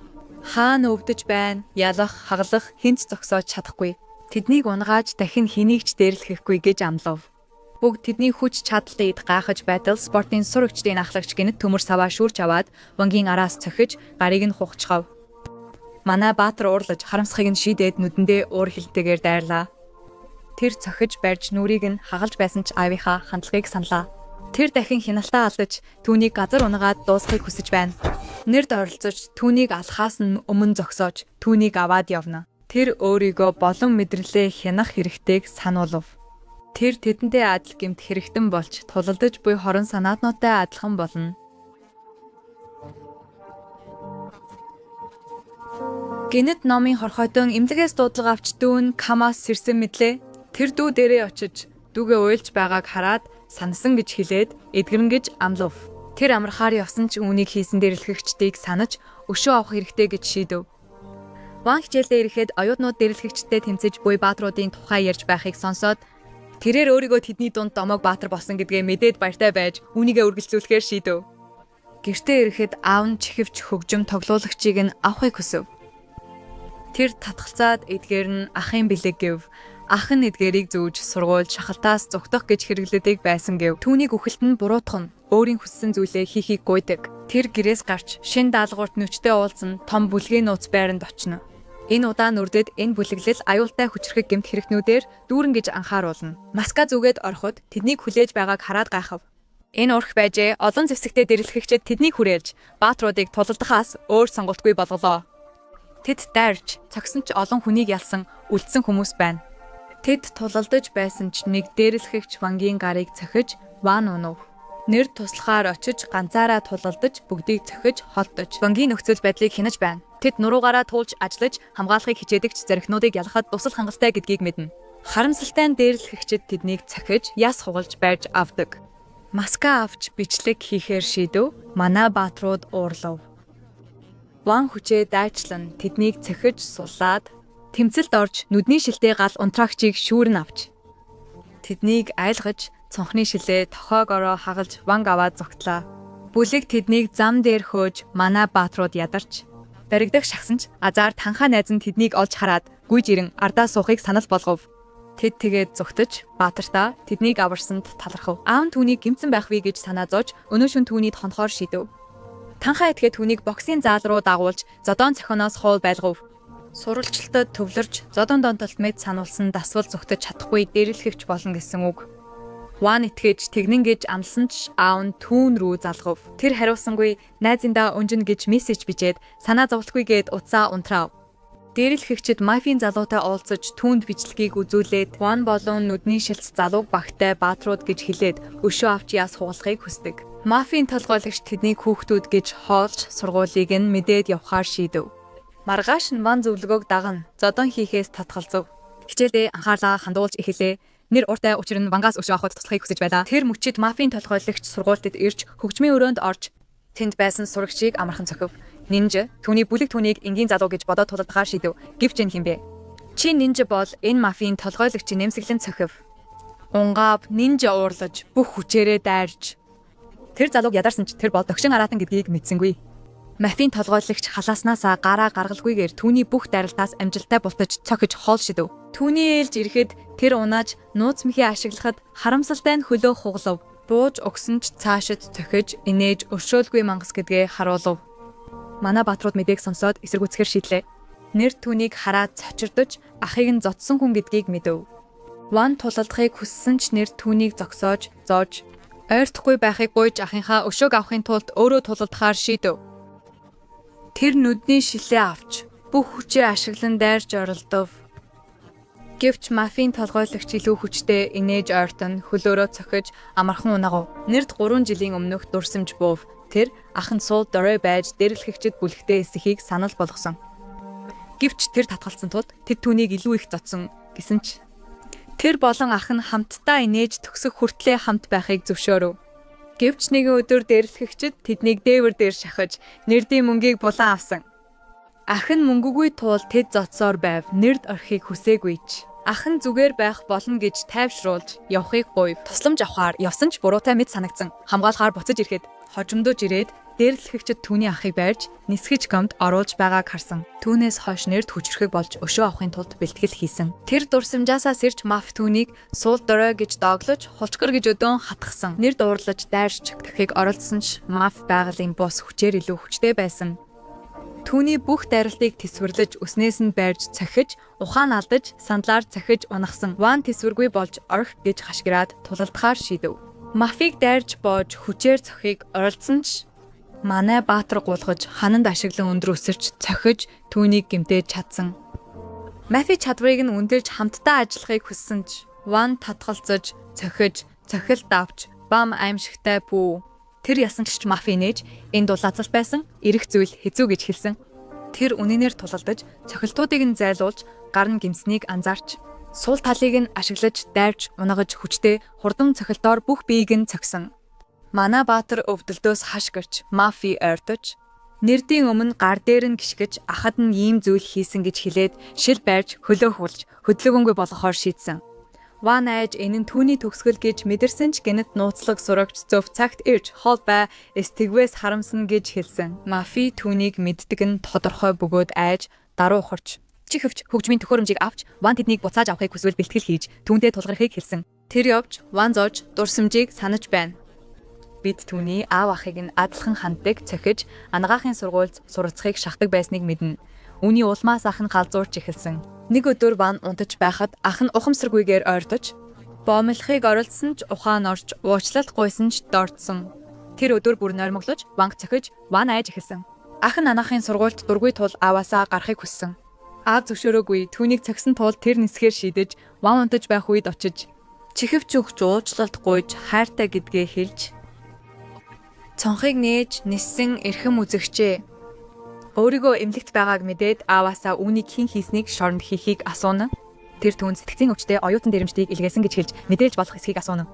Хаана өвдөж байна? Ялах, хаглах хинц зогсоож чадахгүй. Тэднийг унгааж дахин хэнийг ч дээрлэхгүй гэж амлав. Бүгд тэдний хүч чадалтай ид гайхаж байтал спортын сурагчдын ахлагч гэнэт төмөр саваа шүүрч аваад Вангийн араас цохиж гарыг нь хугачгав. Манай баатар уурлаж харамсахыг нь шийдээд нүдэндээ уур хилтэйгээр дайрлаа. Тэр цохиж барьж нүрийг нь хагалж байсан ч аавынхаа хандлагыг саналаа. Тэр дахин хяналтаа алдаж түүнийг газар унгаад дуусгахыг хүсэж байна. Нэрд оролцож түүнийг алхаас нь өмнө зогсоож түүнийг аваад явна. Тэр өөрийгөө болон мэдрэлээ хянах хэрэгтэйг сануулв. Тэр тэдэнтэй адил гэмт хэрэгтэн болж тулалдаж буй хорон санаатнуудтай адилхан болно. Гэнэт номын хорхойтон эмнэлгээс дуудлага авч дүүн Камаас сэрсэн мэдлээ. Тэр дүү дээрээ очиж дүүгээ уйлж байгааг хараад сансан гэж хэлээд эдгэрэн гэж амлав. Тэр амархаар явсан ч үүнийг хийсэн дэрлэхэгчдийг санаж өшөө авах хэрэгтэй гэж шийдэв. Ван хичээлдээ ирэхэд оюутнууд дэрлэхэгчтэй тэмцэж буй баатруудын тухай ярьж байхыг сонсоод тэрээр өөрийгөө тэдний дунд домог баатар болсон гэдгээ мэдээд баяртай байж үүнийгээ үргэлжлүүлэхээр шийдэв. Гэртээ ирэхэд аав нь чихвч хөгжим тоглуулагчийг нь авахыг хүсэв. Тэр татгалцаад эдгээр нь ахын бэлэг гэв. Ах нь эдгээрийг зүүж сургууль шахалтаас зүгтөх гэж хэрэглэдэг байсан гэв. Түүнийг үхэлт нь буруутгах нь өөрийн хүссэн зүйлээ хийхийг гуйдаг. Тэр гэрээс гарч шин даалгаварт нүчтэй уулзсан том бүлгийн нууц байранд очино. Энэ удаа нүрдэд энэ бүлэглэл аюултай хүчрхэг гэмт хэрэгтнүүдээр дүүрэн гэж анхааруулна. Маска зүгээд ороход тэднийг хүлээж байгааг хараад гайхав. Энэ урх байжээ олон зэвсэгтэй дэрлэхэгчид тэднийг хүрээлж баатруудыг тулалдахаас өөр сонголтгүй болголоо. Тэд дайрч цогсон ч олон хүнийг ялсан үлдсэн хүмүүс байна. Тэд тулалдаж байсан ч нэг дээрлэхэгч Вангийн гарыг цохиж Ван унав. Нэр туслахаар очиж ганцаараа тулалдаж бүгдийг цохиж холдож Вангийн нөхцөл байдлыг хянаж байна. Тэд нуруугаараа туулж ажиллаж хамгаалахыг хичээдэгч зорихнуудыг ялахад тусал хангалттай гэдгийг мэднэ. Харамсалтай нь дээрлэхэгчид тэднийг цохиж яс хугалж барьж авдаг. Маска авч бичлэг хийхээр шийдэв. Манай баатрууд уурлав. Ван хүчээ дайчлан тэднийг цохиж сулаад тэмцэлд орж нүдний шилтэй гал унтраагчийг шүүрэн авч тэднийг айлгаж цонхны шилээ тохоогоороо хагалж Ванг аваад зогтлаа. Бүлэг тэднийг зам дээр хөөж манай баатрууд ядарч баригдах шахсан ч азар танхаа найз нь тэднийг олж хараад гүйж ирэн ардаа суухыг санал болгов. Тэд тэгээд зүгтэж баатартаа тэднийг аварсанд талархав. Аав нь түүнийг гэмцэн байх вэ гэж санаа зовж өнөө шөнө түүнийг хонхоор шидэв. Танхаа этгээд түүнийг боксийн заал руу дагуулж зодоон цохиноос хуул байлгав. Сурвалжлалтад төвлөрч зодон донтолт мэд сануулсан дасвал зүгтэж чадахгүй дээрлэхэгч болно гэсэн үг. Ван итгэж тэгнэн гэж амласан ч аав нь түүн рүү залгав. Тэр хариулсангүй найзындаа өнжин гэж мессеж бичээд санаа зовлтгүйгээд утсаа унтраав. Дээрлэхэгчид мафийн залуутай уулзаж түүнд бичлэгийг үзүүлээд Ван болон нүдний шилц залууг багтай баатрууд гэж хэлээд өшөө авч яс хугалахыг хүсдэг. Мафийн толгойлагч тэднийг хүүхдүүд гэж хоолж сургуулийг нь мэдээд явхаар шийдэв. Маргааш нь Ван зөвлөгөөг даган зодон хийхээс татгалзав. Хичээлдээ анхаарлаа хандуулж эхэлээ. Нэр уртай учир нь Вангаас өшөө авахд туслахыг хүсэж байлаа. Тэр мөчид мафийн толгойлагч сургуультад ирж хөгжмийн өрөөнд орж тэнд байсан сурагчийг амархан цохив. Нинжа түүний бүлэг түүнийг энгийн залуу гэж бодоод тулалдахаар шийдэв. Гэвч энэ хинбэ? Чи нинжа бол энэ мафийн толгойлагчийн нэмсэглэн цохив. Унгав нинжа уурлаж бүх хүчээрээ дайрж тэр залууг ядарсан ч тэр бол догшин араатан гэдгийг мэдсэнгүй. Мафийн толгойлагч халааснасаа гараа гаргалгүйгээр түүний бүх дайралтаас амжилттай бултаж цохиж хоол шидэв. Түүний ээлж ирэхэд тэр унааж нууц мэхий ашиглахад харамсалтай нь хөлөө хугалав. Бууж өгсөн ч цаашид цохиж инээж өршөөлгүй мангас гэдгээ харуулв. Манай баатрууд мэдээг сонсоод эсэргүүцэхээр шийдлээ. Нэр түүнийг хараад цочирдож ахыг нь зодсон хүн гэдгийг мэдэв. Ван тулалдахыг хүссэн ч нэр түүнийг зогсоож зоож ойртохгүй байхыг гуйж ахынхаа өшөөг авахын тулд өөрөө тулалдахаар шийдэв. Тэр нүдний шилээ авч бүх хүчээ ашиглан дайрж оролдов. Гэвч мафийн толгойлагч илүү хүчтэй инээж ойртон хөлөөрөө цохиж амархан унагав. Нэрд 3 жилийн өмнөх дурсамж буув. Тэр ах нь суул дорой байж дэрлэхэгчид бүлэгтээ эсэхийг санал болгосон. Гэвч тэр татгалцсан тулд тэд түүнийг илүү их зодсон гэсэн ч тэр болон ах нь хамтдаа инээж төгсөх хүртлээр хамт байхыг зөвшөөрөв. Гэвч нэгэн өдөр дэрлэхэгчид тэднийг дээвэр дээр шахаж нэрдийн мөнгийг булан авсан. Ах нь мөнгөгүй туул тэд зодсоор байв. Нэрд орхийг хүсээгүй ч. Ах нь зүгээр байх болно гэж тайвшруулж явахыг гуйв. Тусламж авахаар явсан ч буруутай мэд санагдсан. Хамгаалахаар буцаж ирэхэд хожимдож ирээд дээрлэхэгчид түүний ахыг барьж нисгэж гомд оруулж байгааг харсан. Түүнээс хойш нэрд хүчрхэг болж өшөө авахын тулд бэлтгэл хийсэн. Тэр дурсамжаасаа сэрч маф түүнийг суул дорой гэж дооглож хулчгар гэж өдөөн хатгсан. Нэрд уурлаж дайрч чагтахыг оролдсон ч маф байгалийн бус хүчээр илүү хүчтэй байсан. Түүний бүх дайралтыг тэсвэрлэж өснөөс нь барьж цохиж, ухаан алдаж, сандлаар цохиж унахсан. Ван тэсвэргүй болж орх гэж хашгираад тулалдахаар шийдэв. Мафийг дайрж боож хүчээр цохийг оролдсон ч манай баатар гулгаж хананд ашиглан өндөр өсөрч цохиж түүнийг гэмтээж чадсан. Мафи чадварыг нь өндөрлж хамтдаа ажиллахыг хүссэн ч Ван татгалзаж, цохиж, цохилт авч, бам аимшигтай пүү. Тэр ясанч мафи нээж энд дулаацал байсан эрэх зүйл хэцүү гэж хэлсэн. Тэр үнэнээр тулалдаж, цохилтуудыг нь зайлуулж, гар нь гимснийг анзаарч Сул талыг нь ашиглаж, дайрч, унгаж хүчтэй хурдан цохилтоор бүх биеийг нь цогсон. Манай баатар өвдөлдөөс хаш гэрч, мафи ойртож, нэрдийн өмнө гар дээр нь гიშгэж, ахад нь ийм зүйл хийсэн гэж хэлээд шил байрж, хөлөөхүүлж, хөдлөгөнгүй болгохоор шийдсэн. Ван айж энэ нь түүний төгсгөл гэж мэдэрсэн ч гэнэт нууцлаг сурагч зөв цагт ирж хол бай эстэгвээс харамсан гэж хэлсэн. Мафи түүнийг мэддэг нь тодорхой бөгөөд айж даруу хорч чихвч хөгжмийн төхөөрөмжийг авч Ван тэднийг буцааж авахыг хүсвэл бэлтгэл хийж түүнтэй тулгархыг хэлсэн. Тэр явж Ван зоож дурсамжийг санаж байна. Бид түүний аав ахыг нь адилхан ханддаг цохиж анагаахын сургуульд суралцахыг шахдаг байсныг мэднэ. Үүний улмаас ах нь галзуурч эхэлсэн. Нэг өдөр Ван унтаж байхад ах нь ухамсаргүйгээр ойртож боомлохыг оролдсон ч ухаан орж уучлалт гуйсан ч дордсон. Тэр өдөр бүр норимоглож Ванг цохиж Ван айж эхэлсэн. Ах нь анагаахын сургуульд дургүй тул ааваасаа гарахыг хүссэн. Аав зөвшөөрөөгүй түүнийг цогсон тул тэр нисгээр шийдэж Ван унтаж байх үед очиж чихвч өгч уучлалт гуйж хайртай гэдгээ хэлж цонхыг нээж ниссэн эрхэм үзэгчээ. Өөрийгөө эмнэлэгт байгааг мэдээд ааваасаа үүнийг хэн хийснийг шоронд хийхийг асууна. Тэр түүнд сэтгцийн өвчтөе оюутан дэрэмжтийг илгээсэн гэж хэлж мэдээлж болох эсхийг асууна.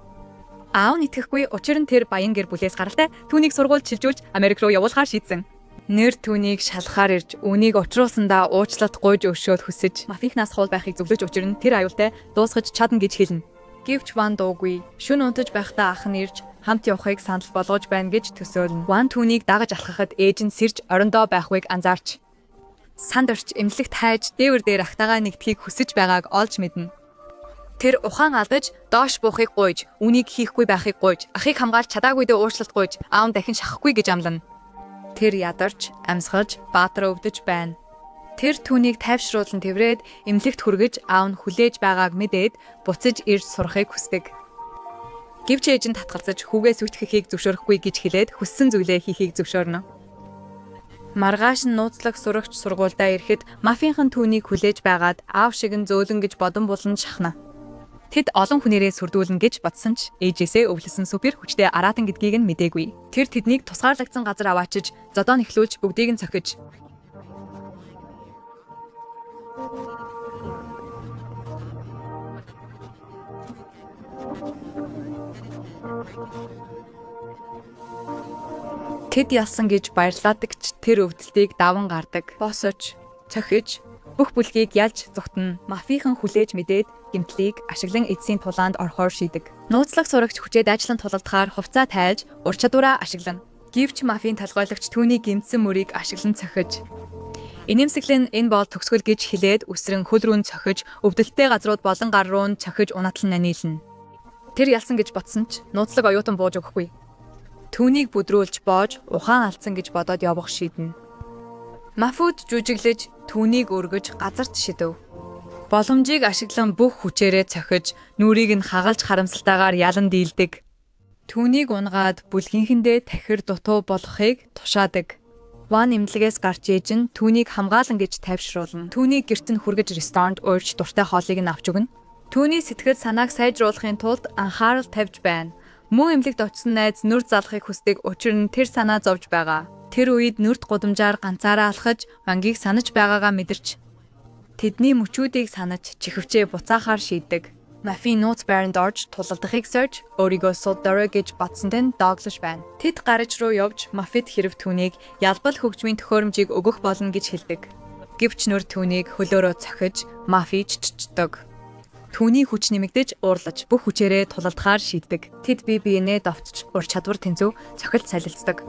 Аав нь итгэхгүй учир нь тэр баян гэр бүлээс гаралтай түүнийг сургуульд шилжүүлж Америк руу явуулахаар шийдсэн. Нэр түүнийг шалхаар ирж үүнийг учруулсандаа уучлалт гуйж өгшөөд хүсэж мафийнхнаас хол байхыг зөвлөж учир нь тэр аюултай дуусгаж чадна гэж хэлнэ. Гэвч Ван дуугүй. Шүн унтаж байхдаа ах нь ирж хамт явахыг санал болгож байна гэж төсөөлнө. Ван түүнийг дагаж алхахад ээж нь сэрж орондоо байхыг анзаарч сандорч эмнэлэгт хайж дээвэр дээр ахтайгаа нэгдэхийг хүсэж байгааг олж мэднэ. Тэр ухаан алдаж доош буухыг гуйж, үнийг хийхгүй байхыг гуйж, ахыг хамгаалж чадаагүйдээ уучлалт гуйж, аав нь дахин шахахгүй гэж амлана. Тэр ядарч, амьсгалж, баатар өвдөж байна. Тэр түүнийг тайвшруулан тэврээд эмнэлэгт хүргэж аав нь хүлээж байгааг мэдээд буцаж ирж сурахыг хүсдэг. Гэвч ээж нь татгалзаж хүүгээ сүйтгэхийг зөвшөөрөхгүй гэж хэлээд хүссэн зүйлээ хийхийг зөвшөөрнө. Маргааш нь нууцлаг сурагч сургуульдаа ирэхэд мафийнхан түүнийг хүлээж байгаад аав шиг нь зөөлөн гэж бодон булан шахна. Тэд олон хүнээрээ сүрдүүлнэ гэж бодсон ч ээжээсээ өвлөсөн супер хүчтэй араатан гэдгийг нь мдээгүй. Тэр тэднийг тусгаарлагдсан газар аваачиж зодоо нэхлүүлж бүгдийг нь цохиж тэд ялсан гэж баярлаадаг ч тэр өвдөлтийг даван гардаг. Босож, цохиж, бүх бүлгийг ялж зүгтэн мафийнхан хүлээж мэдээд гэмтлийг ашиглан эцсийн тулаанд орохоор шийдэг. Нууцлаг сурагч хүчээд ажлын тулалдахаар хувцас тайлж, ур чадвараа ашиглана. Гэвч мафийн толгойлогч түүний гэмтсэн мөрийг ашиглан цохиж инэмсэглэн энэ бол төгсгөл гэж хэлээд үсрэн хөл рүү цохиж, өвдөлттэй газрууд болон гар руу цохиж унатлан нанилна. Тэр ялсан гэж бодсон ч нууцлаг оюутан бууж өгөхгүй. Түүнийг бүдрүүлж боож ухаан алдсан гэж бодоод явах шийднэ. Мафууд жүжиглэж түүнийг өргөж газарт шидэв. Боломжийг ашиглан бүх хүчээрээ цохиж нүрийг нь хагалж харамсалтайгаар ялан дийлдэг. Түүнийг унгаад бүлгийнхэндээ тахир дутуу болохыг тушаадаг. Ван эмнэлгээс гарч ээж нь түүнийг хамгаалан гэж тайвшруулна. Түүнийг гэрт нь хүргэж ресторанд уурж дуртай хоолыг нь авч өгнө. Түүний сэтгэл санааг сайжруулахын тулд анхаарал тавьж байна. Мөн эмнэлэгт очсон найз нүр залахыг хүсдэг учир нь тэр санаа зовж байгаа. Тэр үед нүрт гудамжаар ганцаараа алхаж Вангийг санаж байгаагаа мэдэрч тэдний мөчүүдийг санаж чихвчээ буцаахаар шийддэг. Мафийн нууц байранд орж тулалдахыг сорж өөрийгөө сууд дорой гэж бодсонд нь дооглож байна. Тэд гараж руу явж мафид хэрв түүнийг ялбал хөгжмийн төхөөрөмжийг өгөх болно гэж хэлдэг. Гэвч нүр түүнийг хөлөөрөө цохиж мафиж чичдэг. Түүний хүч нэмэгдэж уурлаж бүх хүчээрээ тулалдахаар шийддэг. Тэд бие биенээ довтч ур чадвар тэнцүү цохилт солилцдог.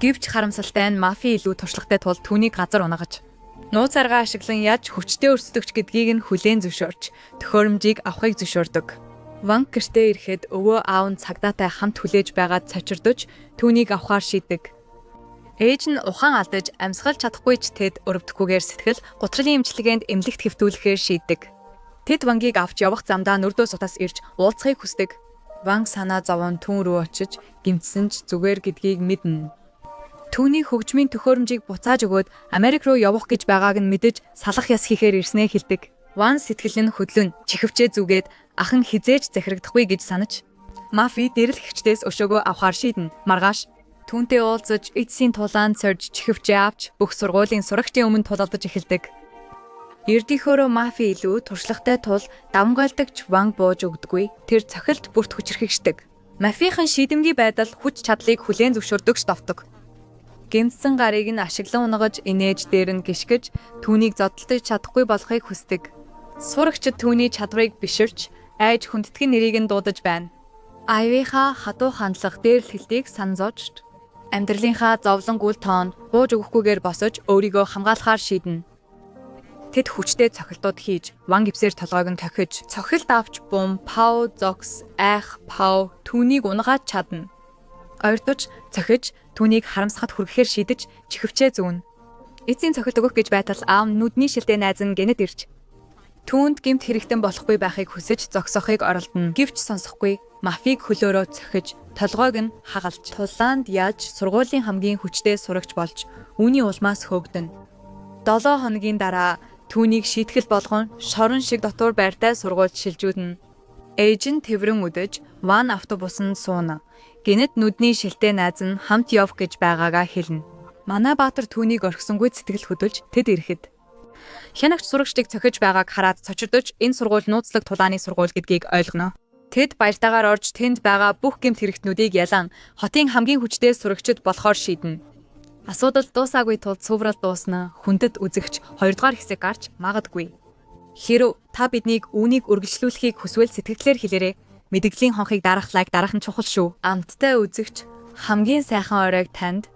Гэвч харамсалтай нь мафи илүү туршлагатай тул түүнийг газар унгаж нууц аргаа ашиглан яаж хүчтэй өрсөлдөгч гэдгийг нь хүлээн зөвшөөрч төхөөрөмжийг авахыг зөвшөөрдөг. Ванг гэртээ ирэхэд өвөө аав нь цагдаатай хамт хүлээж байгаад цочирдож түүнийг авахаар шийддэг. Ээж нь ухаан алдаж амьсгалж чадахгүй ч тэд өрөвдөхгүйгээр сэтгэл гутралын эмчилгээнд эмнэлэгт хэвтүүлэхээр шийддэг. Тэд Вангийг авч явах замдаа нүрдөө сутаас ирж уулзахыг хүсдэг. Ванг санаа зовон түүн рүү очиж гэмтсэн ч зүгээр гэдгийг мэднэ. Түүний хөгжмийн төхөөрөмжийг буцааж өгөөд Америк руу явах гэж байгааг нь мэдэж салах яс хийхээр ирснээ хэлдэг. Ван сэтгэл нь хөдлөн чихвчээ зүгээд ах нь хизээж захирагдахгүй гэж санаж мафи дэрэл хвчтээс өшөөгөө авахар шийднэ. Маргааш түүнтэй уулзаж эцсийн тулаанд сорж чихвчээ авч бүх сургуулийн сурагчдын өмнө тулалдаж эхэлдэг. Эрдийнхөөрөө мафи илүү туршлагатай тул давмгайлдагч Ван бууж өгдөггүй. Тэр цохилт бүрт хүчрхэгшдэг. Мафийн шийдэмгий байдал хүч чадлыг хүлээн зөвшөөрдөгч довдог. Гэмтсэн гарыг нь ашиглан унгаж инээж дээр нь гიშгэж түүнийг зодтолдож чадахгүй болохыг хүсдэг. Сурагчид түүний чадварыг биширч айж хүндэтгэн нэрийг нь дуудаж байна. Айвийнхаа хатуу хандлага дээрлэлтийг санзоожт амьдралынхаа зовлон гүйл тоонд бууж өгөхгүйгээр босож өөрийгөө хамгаалахаар шийднэ. Тэд хүчтэй цохилтууд хийж Ван гипсээр толгойг нь тохиж цохилт авч бум Пау зогс айх Пау түүнийг унгаад чадна. Ойртож цохиж түүнийг харамсахад хүргэхээр шийдэж чихвчээ зүүн. Эцсийн цохилт өгөх гэж байтал аав нүдний шилтэй найз нь гэнэт ирж түүнд гэмт хэрэгтэн болохгүй байхыг хүсэж зогсохыг оролдоно. Гэвч сонсохгүй мафийг хөлөөрөө цохиж толгойг нь хагалж тулаанд яаж сургуулийн хамгийн хүчтэй сурагч болж үүний улмаас хөөгдөн. 7 хоногийн дараа түүнийг шийтгэл болгон шорон шиг дотор байртай сургуульд шилжүүлнэ. Ээж нь тэврэн үдэж Ван автобусанд сууна. Гэнэт нүдний шилтэй найз нь хамт яв гэж байгаагаа хэлнэ. Манай баатар түүнийг орхисонгүй сэтгэл хөдөлж тэд ирэхэд хянагч сурагчдыг цохиж байгааг хараад цочирдож энэ сургууль нууцлаг тулааны сургууль гэдгийг ойлгоно. Тэд баяртайгаар орж тэнд байгаа бүх гэмт хэрэгтнүүдийг ялан хотын хамгийн хүчтэй сурагчид болохоор шийднэ. Асуудал дуусаагүй тул цуврал дуусна. Хүндэт үзэгч 2 дугаар хэсэг гарч магадгүй. Хэрв та биднийг үүнийг үргэлжлүүлэхийг хүсвэл сэтгэлээр хэлээрэй. Мэдгэлийн хонхыг дарах лайк дарах нь чухал шүү. Амттай үзэгч хамгийн сайхан оройг танд